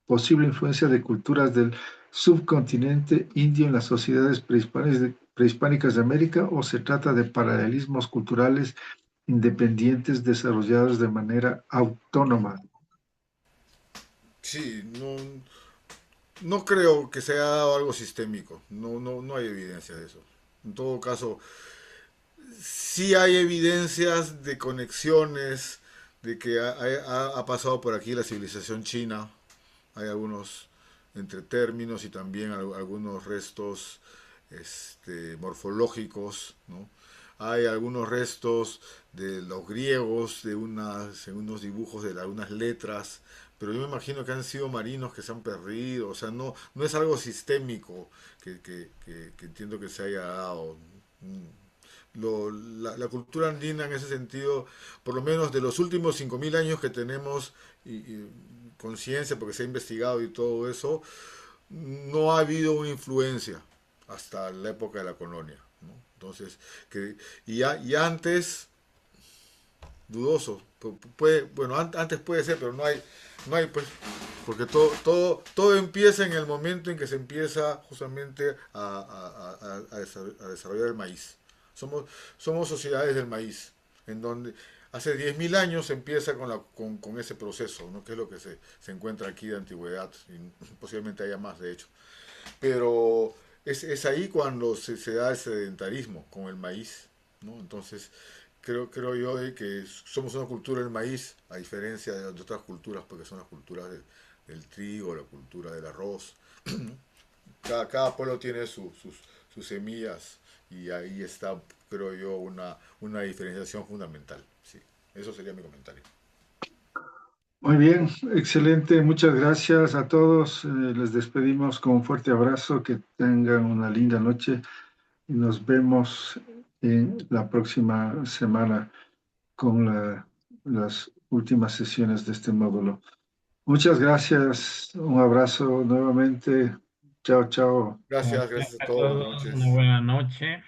posible influencia de culturas del subcontinente indio en las sociedades prehispánicas de América, o se trata de paralelismos culturales independientes desarrollados de manera autónoma? Sí, no, no creo que se haya dado algo sistémico. No hay evidencia de eso. En todo caso, sí hay evidencias de conexiones, de que ha pasado por aquí la civilización china. Hay algunos entre términos y también algunos restos morfológicos, ¿no? Hay algunos restos de los griegos, en unos dibujos de algunas letras, pero yo me imagino que han sido marinos que se han perdido, o sea, no es algo sistémico que entiendo que se haya dado. La cultura andina en ese sentido, por lo menos de los últimos 5.000 años que tenemos y conciencia, porque se ha investigado y todo eso, no ha habido una influencia hasta la época de la colonia, ¿no? Entonces, y antes, dudoso, bueno, antes puede ser, pero no hay pues, porque todo empieza en el momento en que se empieza justamente a desarrollar el maíz. Somos sociedades del maíz, en donde hace 10.000 años se empieza con ese proceso, ¿no? Que es lo que se encuentra aquí de antigüedad, y posiblemente haya más, de hecho. Pero es ahí cuando se da el sedentarismo con el maíz, ¿no? Entonces, creo yo de que somos una cultura del maíz, a diferencia de otras culturas, porque son las culturas del trigo, la cultura del arroz. Cada pueblo tiene sus semillas, y ahí está, creo yo, una diferenciación fundamental. Sí, eso sería mi comentario. Muy bien, excelente. Muchas gracias a todos. Les despedimos con un fuerte abrazo. Que tengan una linda noche y nos vemos en la próxima semana con las últimas sesiones de este módulo. Muchas gracias. Un abrazo nuevamente. Chao, chao. Gracias, Gracias gracias a a todos, buenas todos, una noches. buena noche.